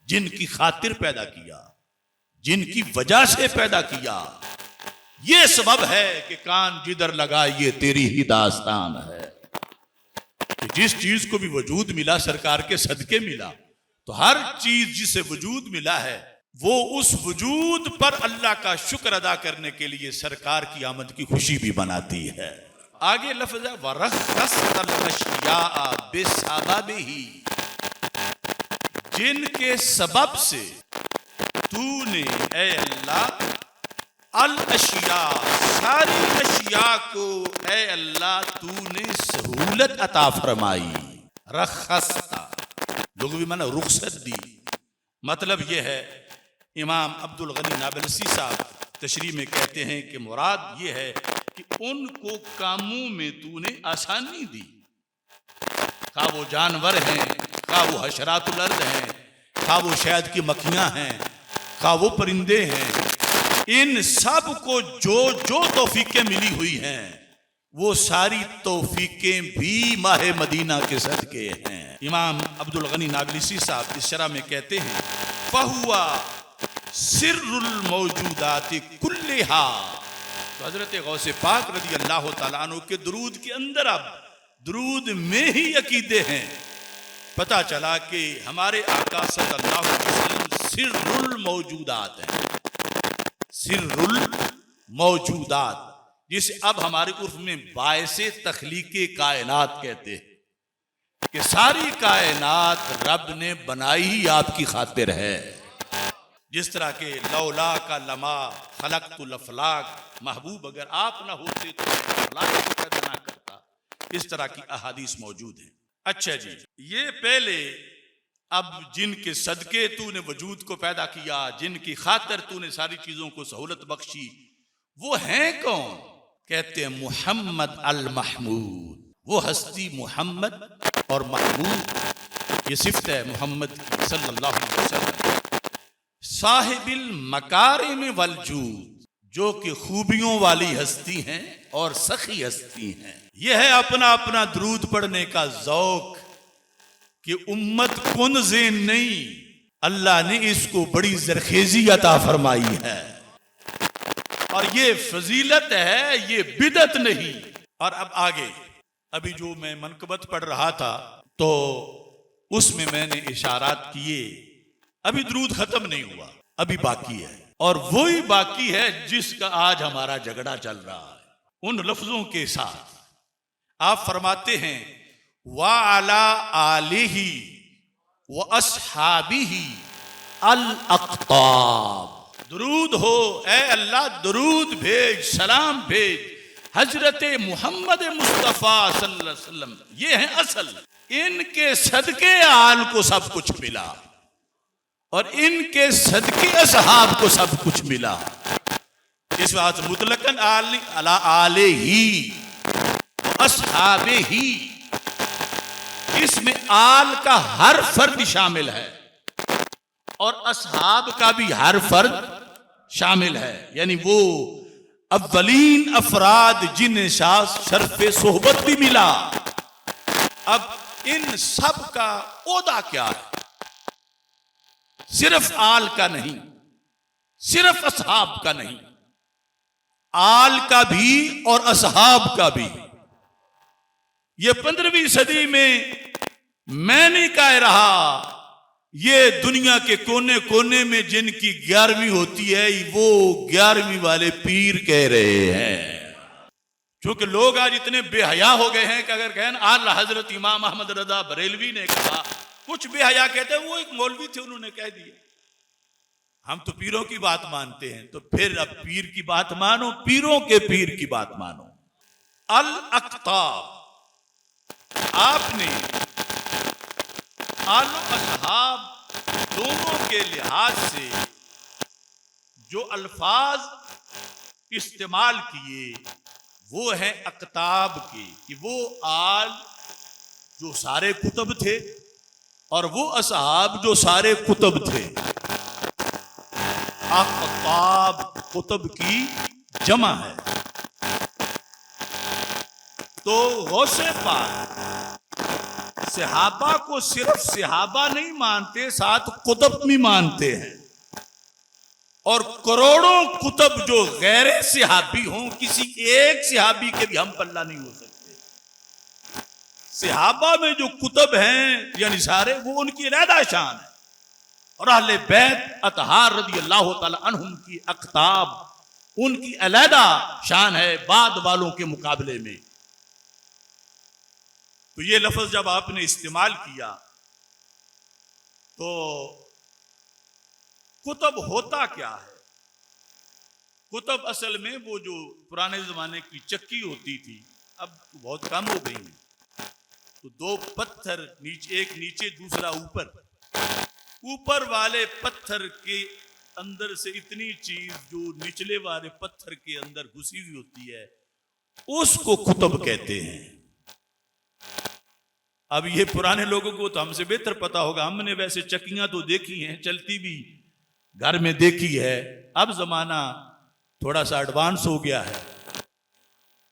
जिनकी खातिर पैदा किया, जिनकी वजह से पैदा किया। ये सबब है कि कान जिधर लगा ये तेरी ही दास्तान है। कि जिस चीज को भी वजूद मिला सरकार के सदके मिला, तो हर चीज जिसे वजूद मिला है वो उस वजूद पर अल्लाह का शुक्र अदा करने के लिए सरकार की आमद की खुशी भी मनाती है। आगे लफ्ज़ है वरख़्ख़स्तल बिसबबिही, जिनके सबब से तूने ऐ अल्लाह अल अशिया, सारी अशिया को ऐ अल्लाह तूने सहूलत अता फरमाई। रख़्ख़स्ता लोग भी माना रुखसत दी, मतलब यह है, इमाम अब्दुल गनी नाबलसी साहब तशरीह में कहते हैं कि मुराद ये है कि उनको कामों में तूने आसानी दी, खा वो जानवर हैं, खा वो हशरातुल अर्द हैं, खा वो शहद की मक्खियां हैं, खा वो परिंदे हैं, इन सब को जो जो तौफीकें मिली हुई हैं वो सारी तौफीकें भी माह मदीना के सदके हैं। इमाम अब्दुल गनी नाबलसी साहब इस शरह में कहते हैं, फहुआ सिर्रुल मौजूदात कुल्लिहा। तो हजरत गौसे पाक रज़ी अल्लाह तआला अन्हु के दुरूद के अंदर, अब दुरूद में ही अकीदे हैं। पता चला कि हमारे आका सल्लल्लाहु अलैहि वसल्लम सिर्रुल मौजूदात हैं, सिर्रुल मौजूदात, जिसे अब हमारे उर्फ में बायसे तख्लीके कायनात कहते हैं कि सारी कायनात रब ने बनाई ही आपकी खातिर है। जिस तरह के लौला का लमा खलक़तुल अफ़लाक, महबूब अगर आप ना होते तो अफ़लाक को पैदा ना करता, इस तरह की अहादीस मौजूद हैं। अच्छा जी, ये पहले अब जिनके सदके तूने वजूद को पैदा किया, जिनकी खातिर तूने सारी चीजों को सहूलत बख्शी, वो हैं कौन? कहते हैं मुहम्मद अल महमूद, वो हस्ती मुहम्मद और महमूद, ये सिफ़त है मुहम्मद की सल्लल्लाहु अलैहि वसल्लम। साहिबिल मकारिम वल जूद, जो कि खूबियों वाली हस्ती हैं और सखी हस्ती हैं। यह है अपना अपना दरूद पढ़ने का ज़ौक़ कि उम्मत कुन ज़ेन नहीं, अल्लाह ने इसको बड़ी ज़रखेज़ी अता फरमाई है और ये फजीलत है, ये बिदत नहीं। और अब आगे, अभी जो मैं मनकबत पढ़ रहा था तो उसमें मैंने इशारात किए, अभी दरूद खत्म नहीं हुआ, अभी बाकी है, और वही बाकी है जिसका आज हमारा झगड़ा चल रहा है। उन लफ्जों के साथ आप फरमाते हैं व अला आलिही व अस्हाबिही अल अक़ताब, दरूद हो ऐ अल्लाह, दरूद भेज, सलाम भेज हजरत मुहम्मद मुस्तफ़ा सल्लल्लाहु अलैहि वसल्लम। ये है असल, इनके सदके आल को सब कुछ मिला और इनके सदके असहाब को सब कुछ मिला। इस बात मुतलकन आल नहीं, अला आले ही असहाबे ही, इसमें आल का हर फर्द शामिल है और असहाब का भी हर फर्द शामिल है। यानी वो अव्वलीन अफराद जिन्हें शर्फ सोहबत भी मिला। अब इन सब का ओहदा क्या है? सिर्फ आल का नहीं, सिर्फ असहाब का नहीं, आल का भी और असहाब का भी। ये 15वीं सदी में मैं नहीं कह रहा, ये दुनिया के कोने कोने में जिनकी 11वीं होती है वो 11वीं वाले पीर कह रहे हैं। क्योंकि लोग आज इतने बेहया हो गए हैं कि अगर कहें आला हजरत इमाम अहमद रजा बरेलवी ने कहा, कुछ बेहया कहते हैं वो एक मौलवी थे उन्होंने कह दिया। हम तो पीरों की बात मानते हैं, तो फिर अब पीर की बात मानो, पीरों के पीर की बात मानो। अल अक्ताब, आपने आल असहाब दोनों के लिहाज से जो अल्फाज इस्तेमाल किए वो है अक्ताब के, कि वो आल जो सारे कुतुब थे और वो असहाब जो सारे कुतुब थे। अक्ताब कुतुब की जमा है। तो गौसे पाक सहाबा को सिर्फ सहाबा नहीं मानते, साथ कुतुब भी मानते हैं। और करोड़ों कुतुब जो गैर सहाबी हों, किसी एक सहाबी के भी हम पल्ला नहीं हो सकते। सहाबा में जो कुतुब हैं यानी सारे, वो उनकी अलहदा शान है। और अहले बैत अतहार रज़ी अल्लाह तआला अन्हुम की अक्ताब उनकी अलहदा शान है बाद वालों के मुकाबले में। तो ये लफ्ज जब आपने इस्तेमाल किया तो कुतुब होता क्या है? कुतुब असल में वो जो पुराने जमाने की चक्की होती थी, अब बहुत कम हो गई है। तो दो पत्थर नीचे, एक नीचे दूसरा ऊपर, ऊपर वाले पत्थर के अंदर से इतनी चीज जो निचले वाले पत्थर के अंदर घुसी हुई होती है उसको कुतुब कहते हैं। अब ये पुराने लोगों को तो हमसे बेहतर पता होगा, हमने वैसे चक्कियां तो देखी हैं, चलती भी घर में देखी है। अब जमाना थोड़ा सा एडवांस हो गया है।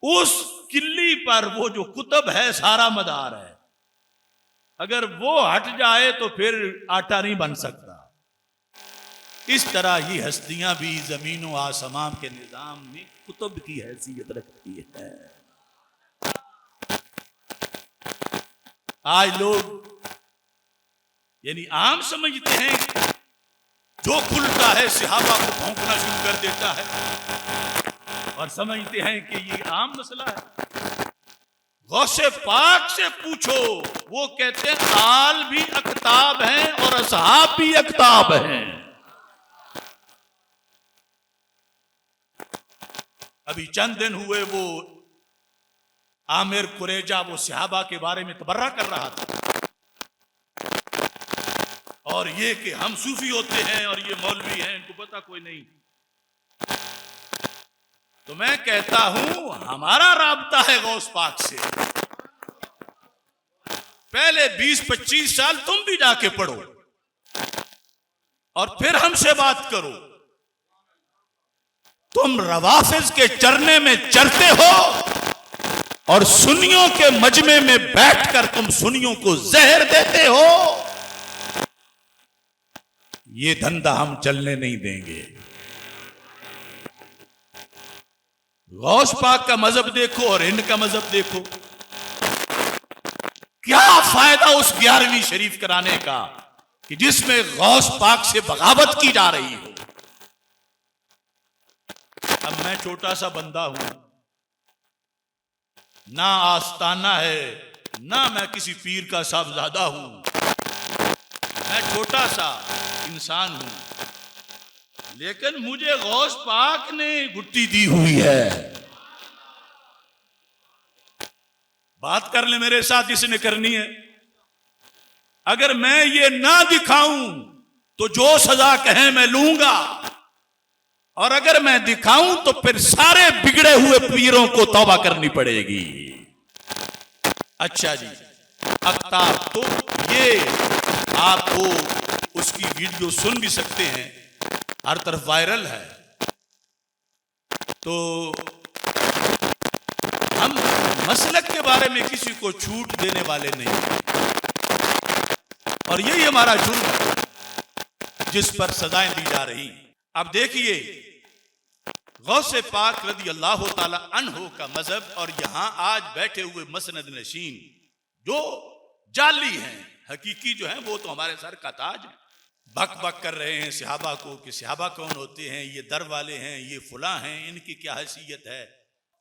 उस किल्ली पर वो जो कुतुब है सारा मदार है, अगर वो हट जाए तो फिर आटा नहीं बन सकता। इस तरह ही हस्तियां भी जमीन व आसमान के निजाम में कुतुब की हैसियत रखती है। आज लोग यानी आम समझते हैं जो खुलता है सहाबा को भौंकना शुरू कर देता है और समझते हैं कि ये आम मसला है। गौसे पाक से पूछो, वो कहते हैं आल भी अक्ताब हैं और असहाब भी अक्ताब हैं। अभी चंद दिन हुए वो आमिर कुरेजा वो सहाबा के बारे में तबर्रा कर रहा था और ये कि हम सूफी होते हैं और ये मौलवी हैं, इनको पता कोई नहीं। तो मैं कहता हूं हमारा राब्ता है गौस पाक से। पहले 20-25 साल तुम भी जाके पढ़ो और फिर हमसे बात करो। तुम रवाफिज के चरने में चरते हो और सुन्नियों के मजमे में बैठकर तुम सुन्नियों को जहर देते हो। ये धंधा हम चलने नहीं देंगे। गौस पाक का मजहब देखो और इनका मजहब देखो, क्या फायदा उस 11वीं शरीफ कराने का कि जिसमें गौस पाक से बगावत की जा रही हो। अब मैं छोटा सा बंदा हूं, ना आस्ताना है, ना मैं किसी पीर का साहबजादा हूं। मैं छोटा सा इंसान हूं, लेकिन मुझे गौस पाक ने गुट्टी दी हुई है। बात कर ले मेरे साथ जिसने करनी है। अगर मैं ये ना दिखाऊं तो जो सजा कहें मैं लूंगा, और अगर मैं दिखाऊं तो फिर सारे बिगड़े हुए पीरों को तौबा करनी पड़ेगी। अच्छा जी, आफ्ताब, तो ये आप वो उसकी वीडियो सुन भी सकते हैं, हर तरफ वायरल है। तो हम मसलक के बारे में किसी को छूट देने वाले नहीं, और यही हमारा जुर्म है जिस पर सजाएं दी जा रही। अब देखिए, गौसे पाक रदी अल्लाह ताला अन्हो का मजहब, और यहां आज बैठे हुए मसनद नशीन जो जाली हैं, हकीकी जो हैं वो तो हमारे सर का ताज है, बक बक कर रहे हैं सहाबा को कि सहाबा कौन होते हैं, ये दर वाले हैं, ये फुला हैं, इनकी क्या हैसियत है।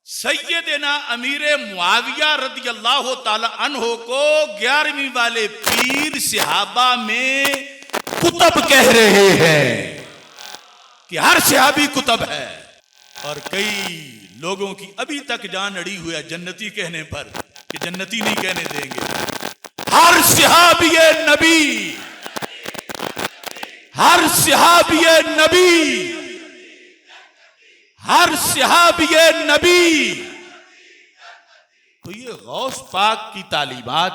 सैयदना अमीर मुआविया रदी अल्लाह ताला अन्हो को 11वीं वाले पीर सहाबा में कुतब कह रहे हैं कि हर सहाबी कुतब है, और कई लोगों की अभी तक जान अड़ी हुई है जन्नती कहने पर कि जन्नती नहीं कहने देंगे। हर सहाबी नबी, हर सहाबी नबी, हर सहाबी नबी। तो ये गौस पाक की तालीमात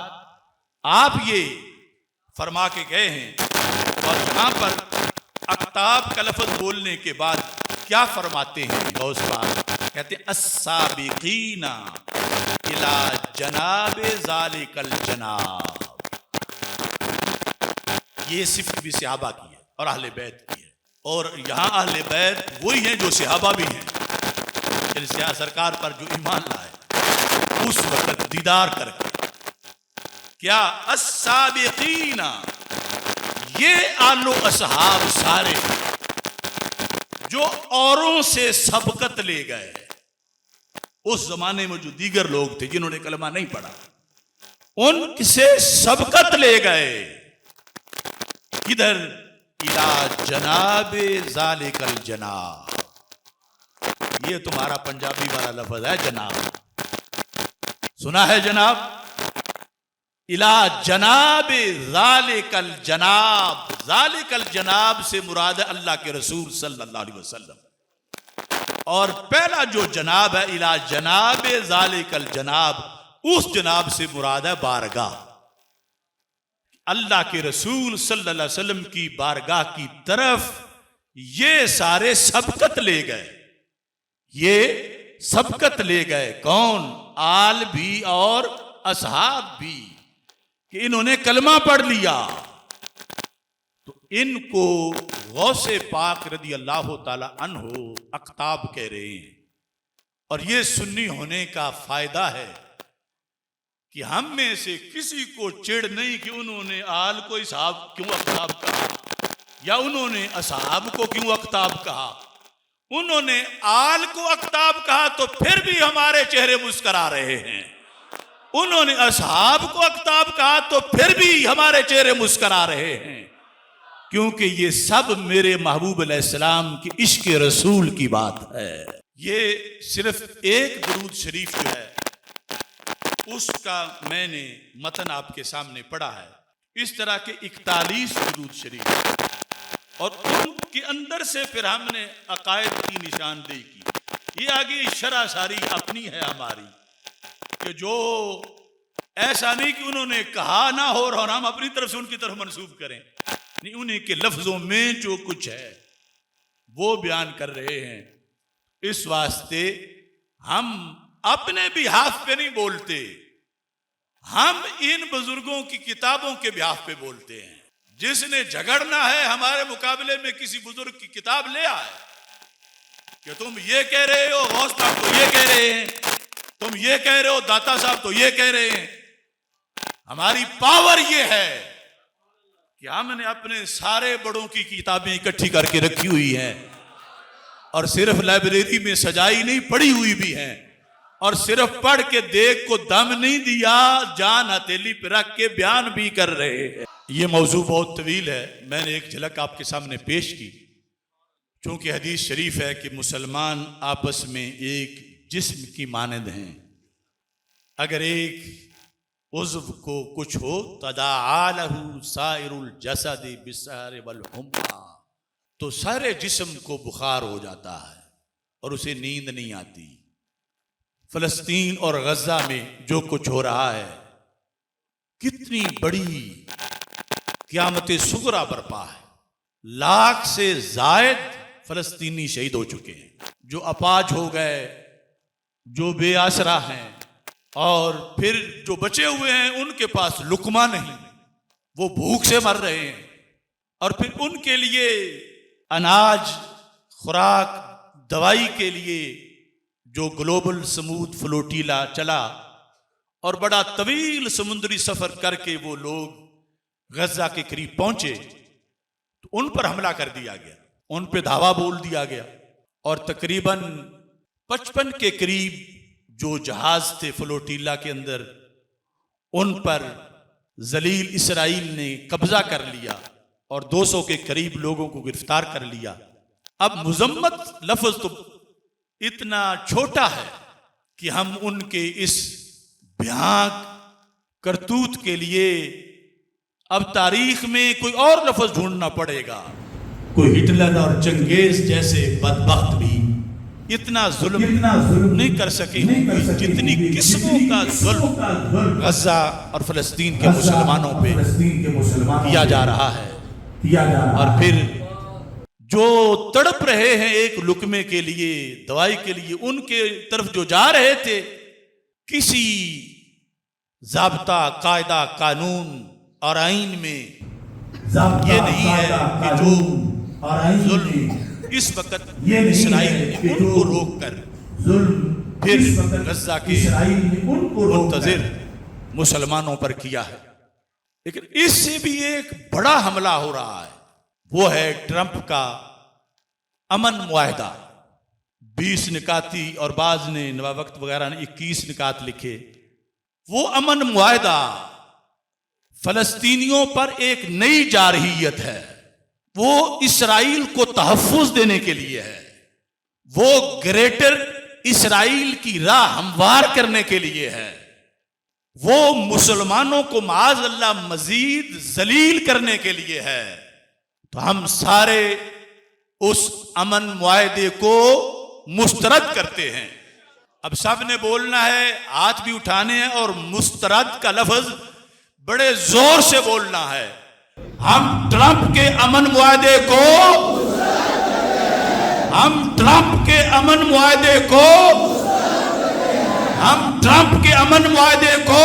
आप ये फरमा के गए हैं, और यहां पर आफ्ताब का लफ्ज बोलने के बाद क्या फरमाते हैं गौस पाक, कहते हैं अस्साबिकीना इला जनाबे ज़ालिकल जनाब। ये सिफ़त भी सहाबा की है और अहले बैत की है, और यहाँ अहले बैत वही हैं जो सहाबा भी हैं, जिनसे सरकार पर जो ईमान लाए उस वक्त दीदार करके। क्या अस्साबिकीना, ये आलो असहाब सारे जो औरों से सबकत ले गए, उस जमाने में जो दीगर लोग थे जिन्होंने कलमा नहीं पढ़ा, उनसे सबकत ले गए किधर, इला जनाबे ज़ालिकल जनाब। ये तुम्हारा पंजाबी वाला लफ्ज है जनाब, सुना है जनाब, इला जनाबे ज़ालिकल जनाब। ज़ालिकल जनाब से मुराद है अल्लाह के रसूल सल्लल्लाहु अलैहि वसल्लम, और पहला जो जनाब है इला जनाबे ज़ालिकल जनाब, उस जनाब से मुराद है बारगाह। अल्लाह के रसूल सल्लल्लाहु अलैहि वसल्लम की बारगाह की तरफ ये सारे सबकत ले गए, ये सबकत ले गए। कौन? आल भी और असहाब भी, कि इन्होंने कलमा पढ़ लिया। तो इनको गौसे पाक रदी अल्लाह ताला अन्हो आफ्ताब कह रहे हैं, और ये सुन्नी होने का फायदा है कि हम में से किसी को चिढ़ नहीं कि उन्होंने आल को इसहाब क्यों आफ्ताब कहा, या उन्होंने असहाब को क्यों आफ्ताब कहा। उन्होंने आल को आफ्ताब कहा तो फिर भी हमारे चेहरे मुस्कुरा रहे हैं, उन्होंने असहाब को आफ्ताब कहा तो फिर भी हमारे चेहरे मुस्कुरा रहे हैं, क्योंकि ये सब मेरे महबूब अलैहिस्सलाम की इश्क रसूल की बात है। ये सिर्फ एक दुरूद शरीफ जो है उसका मैंने मतन आपके सामने पढ़ा है, इस तरह के 41 दुरूद शरीफ, और उनके अंदर से फिर हमने अकायद की निशानदेही की। ये आगे शरह सारी अपनी है हमारी, कि जो ऐसा नहीं कि उन्होंने कहा ना हो और हम अपनी तरफ से उनकी तरफ मंसूब करें, नहीं, उन्हीं के लफ्जों में जो कुछ है वो बयान कर रहे हैं। इस वास्ते हम अपने बिहाफ पे नहीं बोलते, हम इन बुजुर्गों की किताबों के बिहाफ पे बोलते हैं। जिसने झगड़ना है हमारे मुकाबले में किसी बुजुर्ग की किताब ले आए कि तुम ये कह रहे हो, गौस पाक तो ये कह रहे हैं, तुम ये कह रहे हो, दाता साहब तो ये कह रहे हैं। हमारी पावर ये है कि हमने अपने सारे बड़ों की किताबें इकट्ठी करके रखी हुई हैं, और सिर्फ लाइब्रेरी में सजाई नहीं, पढ़ी हुई भी हैं, और सिर्फ पढ़ के देख को दम नहीं दिया, जान हथेली पे रख के बयान भी कर रहे हैं। ये मौजू बहुत तवील है, मैंने एक झलक आपके सामने पेश की, क्योंकि हदीस शरीफ है कि मुसलमान आपस में एक जिस्म की मानद हैं। अगर एक उज़्व को कुछ हो तदाअलहु साइरुल जसद बिस्सहर वल हुम्मा, तो सारे जिस्म को बुखार हो जाता है और उसे नींद नहीं आती। फलस्तीन और गजा में जो कुछ हो रहा है, कितनी बड़ी क़यामत सुगरा बर्पा है। लाख से जायद फलस्तीनी शहीद हो चुके हैं, जो अपाज हो गए, जो बेआसरा हैं, और फिर जो बचे हुए हैं उनके पास लुकमा नहीं, वो भूख से मर रहे हैं। और फिर उनके लिए अनाज, खुराक, दवाई के लिए जो ग्लोबल समूद फ्लोटीला चला और बड़ा तवील समुद्री सफर करके वो लोग गजा के करीब पहुंचे, तो उन पर हमला कर दिया गया, उन पे धावा बोल दिया गया और तकरीबन 55 के करीब जो जहाज थे फ्लोटीला के अंदर, उन पर जलील इसराइल ने कब्जा कर लिया और 200 के करीब लोगों को गिरफ्तार कर लिया। अब मुजम्मत लफ्ज तो इतना छोटा है कि हम उनके इस भयानक करतूत के लिए अब तारीख में कोई और लफ्ज ढूंढना पड़ेगा। कोई हिटलर और चंगेज जैसे बदबख्त भी इतना जुल्म नहीं कर सके जितनी किस्मों का जुल्म गजा और फलस्तीन के मुसलमानों पे किया जा रहा है। और फिर जो तड़प रहे हैं एक लुकमे के लिए, दवाई के लिए, उनके तरफ जो जा रहे थे, किसी ज़ाब्ता, कायदा, कानून और आइन में ये नहीं है कि जो जुल्म इस वक्त इसराइल ने उनको रोककर फिर गजा के मुंतज़िर मुसलमानों पर किया है। लेकिन इससे भी एक बड़ा हमला हो रहा है, वो है ट्रंप का अमन मुआहदा। 20 निकाती और बाज ने नवाबख्त वगैरह ने 21 निकात लिखे। वो अमन मुआहदा फलस्तीनियों पर एक नई जारहियत है, वो इसराइल को तहफ़्फ़ुज़ देने के लिए है, वो ग्रेटर इसराइल की राह हमवार करने के लिए है, वो मुसलमानों को माज़ अल्लाह मजीद जलील करने के लिए है। तो हम सारे उस अमन मुआहदे को मुस्तरद करते हैं। अब सब ने बोलना है, हाथ भी उठाने हैं और मुस्तरद का लफ्ज बड़े जोर से बोलना है। हम ट्रंप के अमन मुआहदे को, हम ट्रंप के अमन मुआहदे को, हम ट्रंप के अमन मुआहदे को,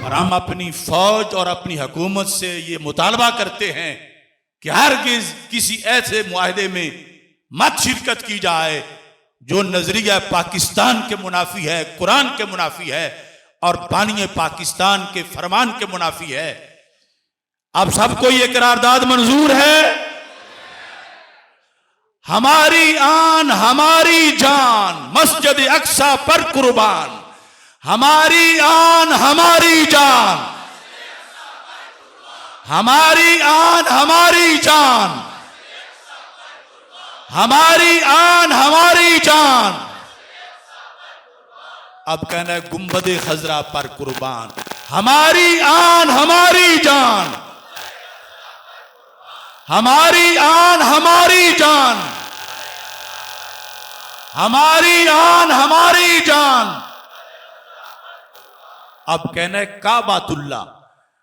और हम अपनी फौज और अपनी हुकूमत से ये मुतालबा करते हैं कि हरगिज़ किसी ऐसे मुआहदे में मत शिरकत की जाए जो नजरिया पाकिस्तान के मुनाफी है, कुरान के मुनाफी है और बानी पाकिस्तान के फरमान के मुनाफी है। अब सबको ये करारदाद मंजूर है? हमारी आन हमारी जान मस्जिद अक्सा पर कुर्बान, हमारी आन हमारी जान, हमारी आन हमारी जान, हमारी आन हमारी जान। अब कहना है गुंबदे खजरा पर कुर्बान, हमारी आन हमारी जान, हमारी आन हमारी जान, हमारी आन हमारी जान। अब कहना है काबातुल्ला,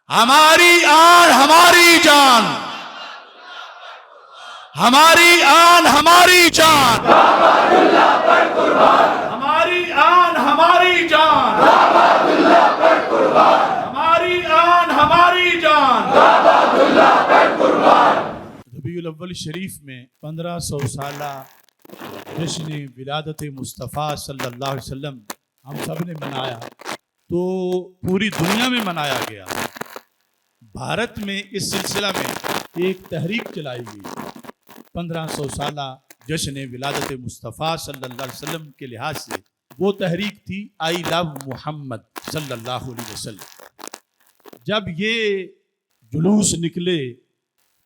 हमारी आन हमारी जान, हमारी आन हमारी जान, हमारी आन हमारी जान, हमारी आन हमारी जान। रबीउल अव्वल शरीफ में 1500 साला जश्न विलादत मुस्तफ़ा सल्लल्लाहु अलैहि वसल्लम हम सब ने मनाया, तो पूरी दुनिया में मनाया गया। भारत में इस सिलसिला में एक तहरीक चलाई गई 1500 साला जश्न विलादत मुस्तफ़ा सल्लल्लाहु अलैहि वसल्लम के लिहाज से। वो तहरीक थी आई लव मोहम्मद सल्लल्लाहु अलैहि वसल्लम। जब ये जुलूस निकले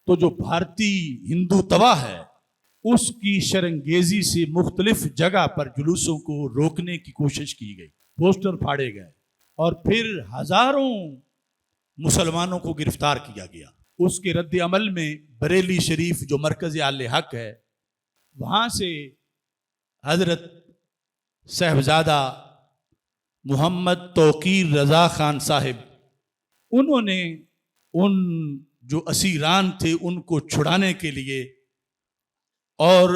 तो जो भारतीय हिंदू तवा है उसकी शरंगेजी से मुख्तलिफ जगह पर जुलूसों को रोकने की कोशिश की गई, पोस्टर फाड़े गए, और फिर हजारों मुसलमानों को गिरफ्तार किया गया। उसके रद्द अमल में बरेली शरीफ जो मरकज आले हक है, वहां से हजरत साहबजादा मोहम्मद तौकीर रजा खान साहिब, उन्होंने उन जो असीरान थे उनको छुड़ाने के लिए और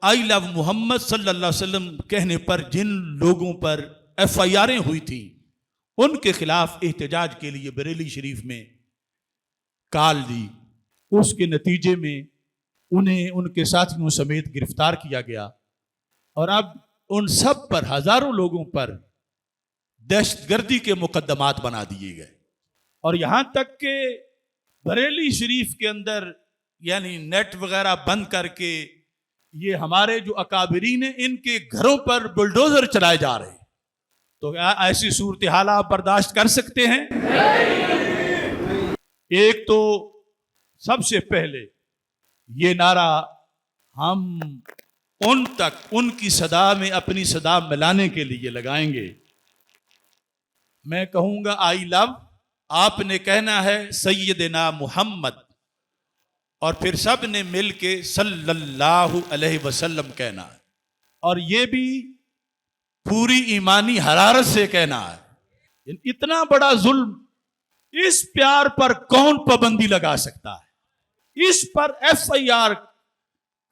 आई लव मोहम्मद सल्लल्लाहु अलैहि वसल्लम कहने पर जिन लोगों पर FIR हुई थी उनके खिलाफ एहतजाज के लिए बरेली शरीफ में कॉल दी। उसके नतीजे में उन्हें उनके साथियों समेत गिरफ्तार किया गया और अब उन सब पर, हजारों लोगों पर दहशतगर्दी के मुकदमात बना दिए गए। और यहां तक के बरेली शरीफ के अंदर यानी नेट वगैरह बंद करके ये हमारे जो अकाबरीन हैं इनके घरों पर बुलडोजर चलाए जा रहे हैं। तो क्या ऐसी सूरत हाल आप बर्दाश्त कर सकते हैं? एक तो सबसे पहले ये नारा हम उन तक उनकी सदा में अपनी सदा मिलाने के लिए लगाएंगे। मैं कहूंगा आई लव, आपने कहना है सैयदना मोहम्मद, और फिर सब ने मिल के सल्लल्लाहु अलैहि वसल्लम कहना है। और ये भी पूरी ईमानी हरारत से कहना है। इतना बड़ा जुल्म, इस प्यार पर कौन पाबंदी लगा सकता है? इस पर FIR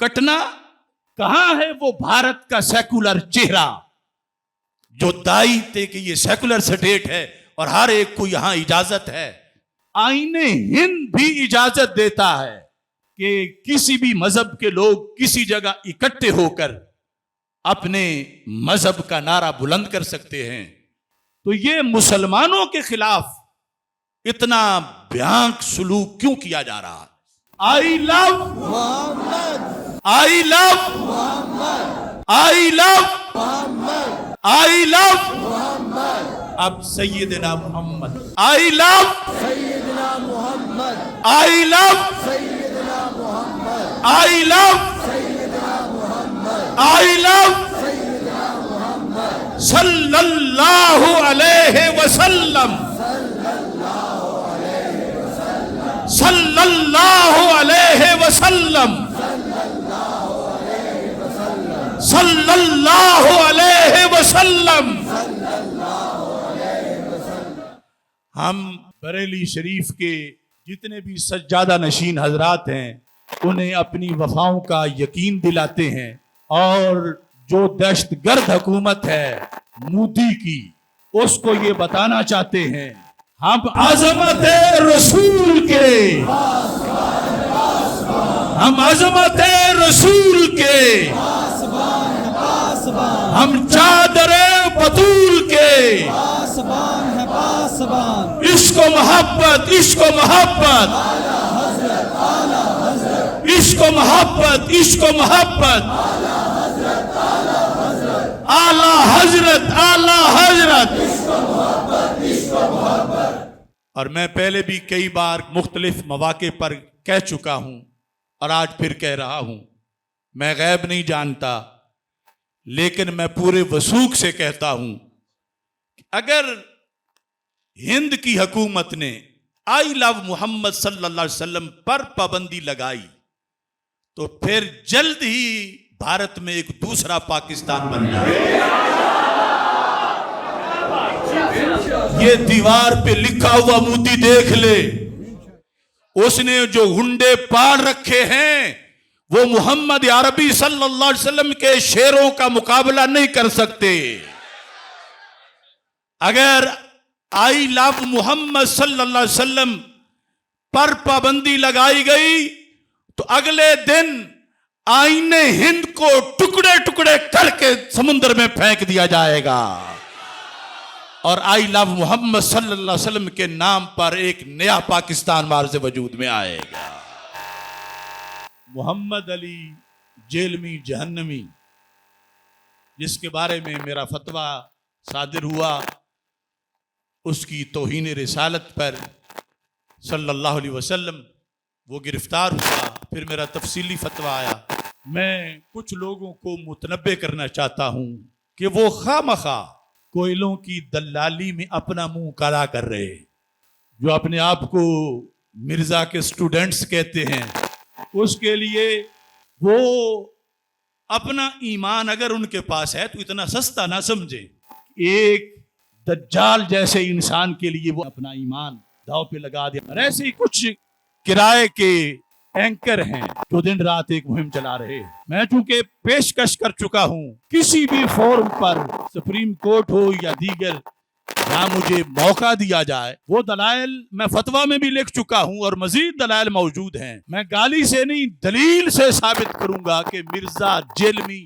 कटना कहां है वो भारत का सेकुलर चेहरा जो दाई थे कि ये सेकुलर स्टेट है और हर एक को यहां इजाजत है। आईने हिंद भी इजाजत देता है कि किसी भी मजहब के लोग किसी जगह इकट्ठे होकर अपने मजहब का नारा बुलंद कर सकते हैं। तो ये मुसलमानों के खिलाफ इतना भयानक सलूक क्यों किया जा रहा है? I love Muhammad, I love Muhammad, I love Muhammad, I love Muhammad. अब सैयदना मोहम्मद, आई लव सैयदना मोहम्मद, आई लव सैयदना मोहम्मद, आई लव सैयदना मोहम्मद, आई लव सैयदना मोहम्मद सल्लल्लाहु अलैहि वसल्लम, सल्लल्लाहु अलैहि वसल्लम, सल्लल्लाहु अलैहि वसल्लम। हम बरेली शरीफ के जितने भी सज्जादा नशीन हजरात हैं उन्हें अपनी वफाओं का यकीन दिलाते हैं और जो दहशतगर्द हुकूमत है मोदी की, उसको ये बताना चाहते हैं हम अजमत रसूल के, हम अजमत रसूल के, हम चादर बतूल के, इश्क मोहब्बत, इश्क मोहब्बत, इश्क मोहब्बत, इश्क मोहब्बत, आला हजरत, आला हजरत। और मैं पहले भी कई बार मुख्तलिफ मौके पर कह चुका हूं और आज फिर कह रहा हूं, मैं गैब नहीं जानता, लेकिन मैं पूरे वसूख से कहता हूं अगर हिंद की हुकूमत ने आई लव मोहम्मद सल्लल्लाहु अलैहि वसल्लम पर पाबंदी लगाई तो फिर जल्द ही भारत में एक दूसरा पाकिस्तान बन जाएगा। ये दीवार पे लिखा हुआ मोदी देख ले, उसने जो हुंडे पाड़ रखे हैं वो मोहम्मद अरबी सल्लल्लाहु अलैहि वसल्लम के शेरों का मुकाबला नहीं कर सकते। अगर आई लव मोहम्मद सल्लल्लाहु अलैहि वसल्लम पर पाबंदी लगाई गई तो अगले दिन आईने हिंद को टुकड़े टुकड़े करके समुद्र में फेंक दिया जाएगा और आई लव मोहम्मद सल्लल्लाहु अलैहि वसल्लम के नाम पर एक नया पाकिस्तान बाहर से वजूद में आएगा। मोहम्मद अली जेलमी जहन्नमी, जिसके बारे में मेरा फतवा सादिर हुआ, उसकी तौहीन रिसालत पर सल्लल्लाहु अलैहि वसल्लम, वो गिरफ्तार हुआ, फिर मेरा तफसीली फतवा आया। मैं कुछ लोगों को मुतनब्बे करना चाहता हूं कि वो खामखा कोयलों की दलाली में अपना मुंह काला कर रहे हैं, जो अपने आप को मिर्जा के स्टूडेंट्स कहते हैं, उसके लिए वो अपना ईमान अगर उनके पास है तो इतना सस्ता ना समझे। एक दज्जाल जैसे इंसान के लिए वो अपना ईमान दांव पे लगा दिया। और ऐसे ही कुछ किराए के एंकर हैं जो दिन रात एक मुहिम चला रहे हैं। मैं चूंकि पेशकश कर चुका हूं किसी भी फोरम पर, सुप्रीम कोर्ट हो या दीगर, जहां मुझे मौका दिया जाए, वो दलाइल मैं फतवा में भी लिख चुका हूं और मजीद दलाइल मौजूद हैं। मैं गाली से नहीं दलील से साबित करूंगा कि मिर्जा जेलमी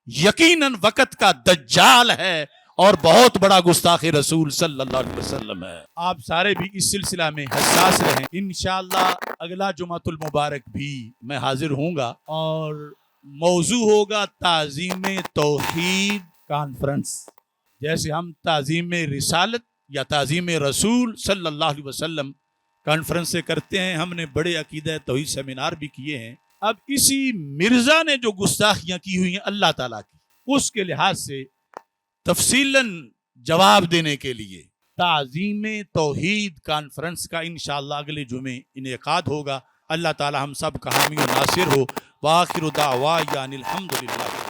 यकीनन वक्त का दज्जाल है और बहुत बड़ा गुस्ताखे रसूल सल्लल्लाहु अलैहि वसल्लम है। आप सारे भी इस सिलसिला में हसास रहें। इंशाअल्लाह अगला जुमातुल मुबारक भी मैं हाजिर होऊंगा और मौजू होगा ताज़ीम तौहीद कॉन्फ्रेंस। जैसे हम ताज़ीम रिसालत या ताज़ीम रसूल सल्लल्लाहु अलैहि वसल्लम कॉन्फ्रेंस से करते हैं, हमने बड़े अकीदा तौहीद सेमिनार भी किए हैं। अब इसी मिर्जा ने जो गुस्ताखियां की हुई हैं अल्लाह ताला की, उसके लिहाज से तफसीलन जवाब देने के लिए ताज़ीम तौहीद कॉन्फ्रेंस का इंशाअल्लाह अगले जुमे इनेकाद होगा। अल्लाह ताला हम सब का हामी और नासिर हो। वाखिर दावा यानिल हम्दुलिल्लाह।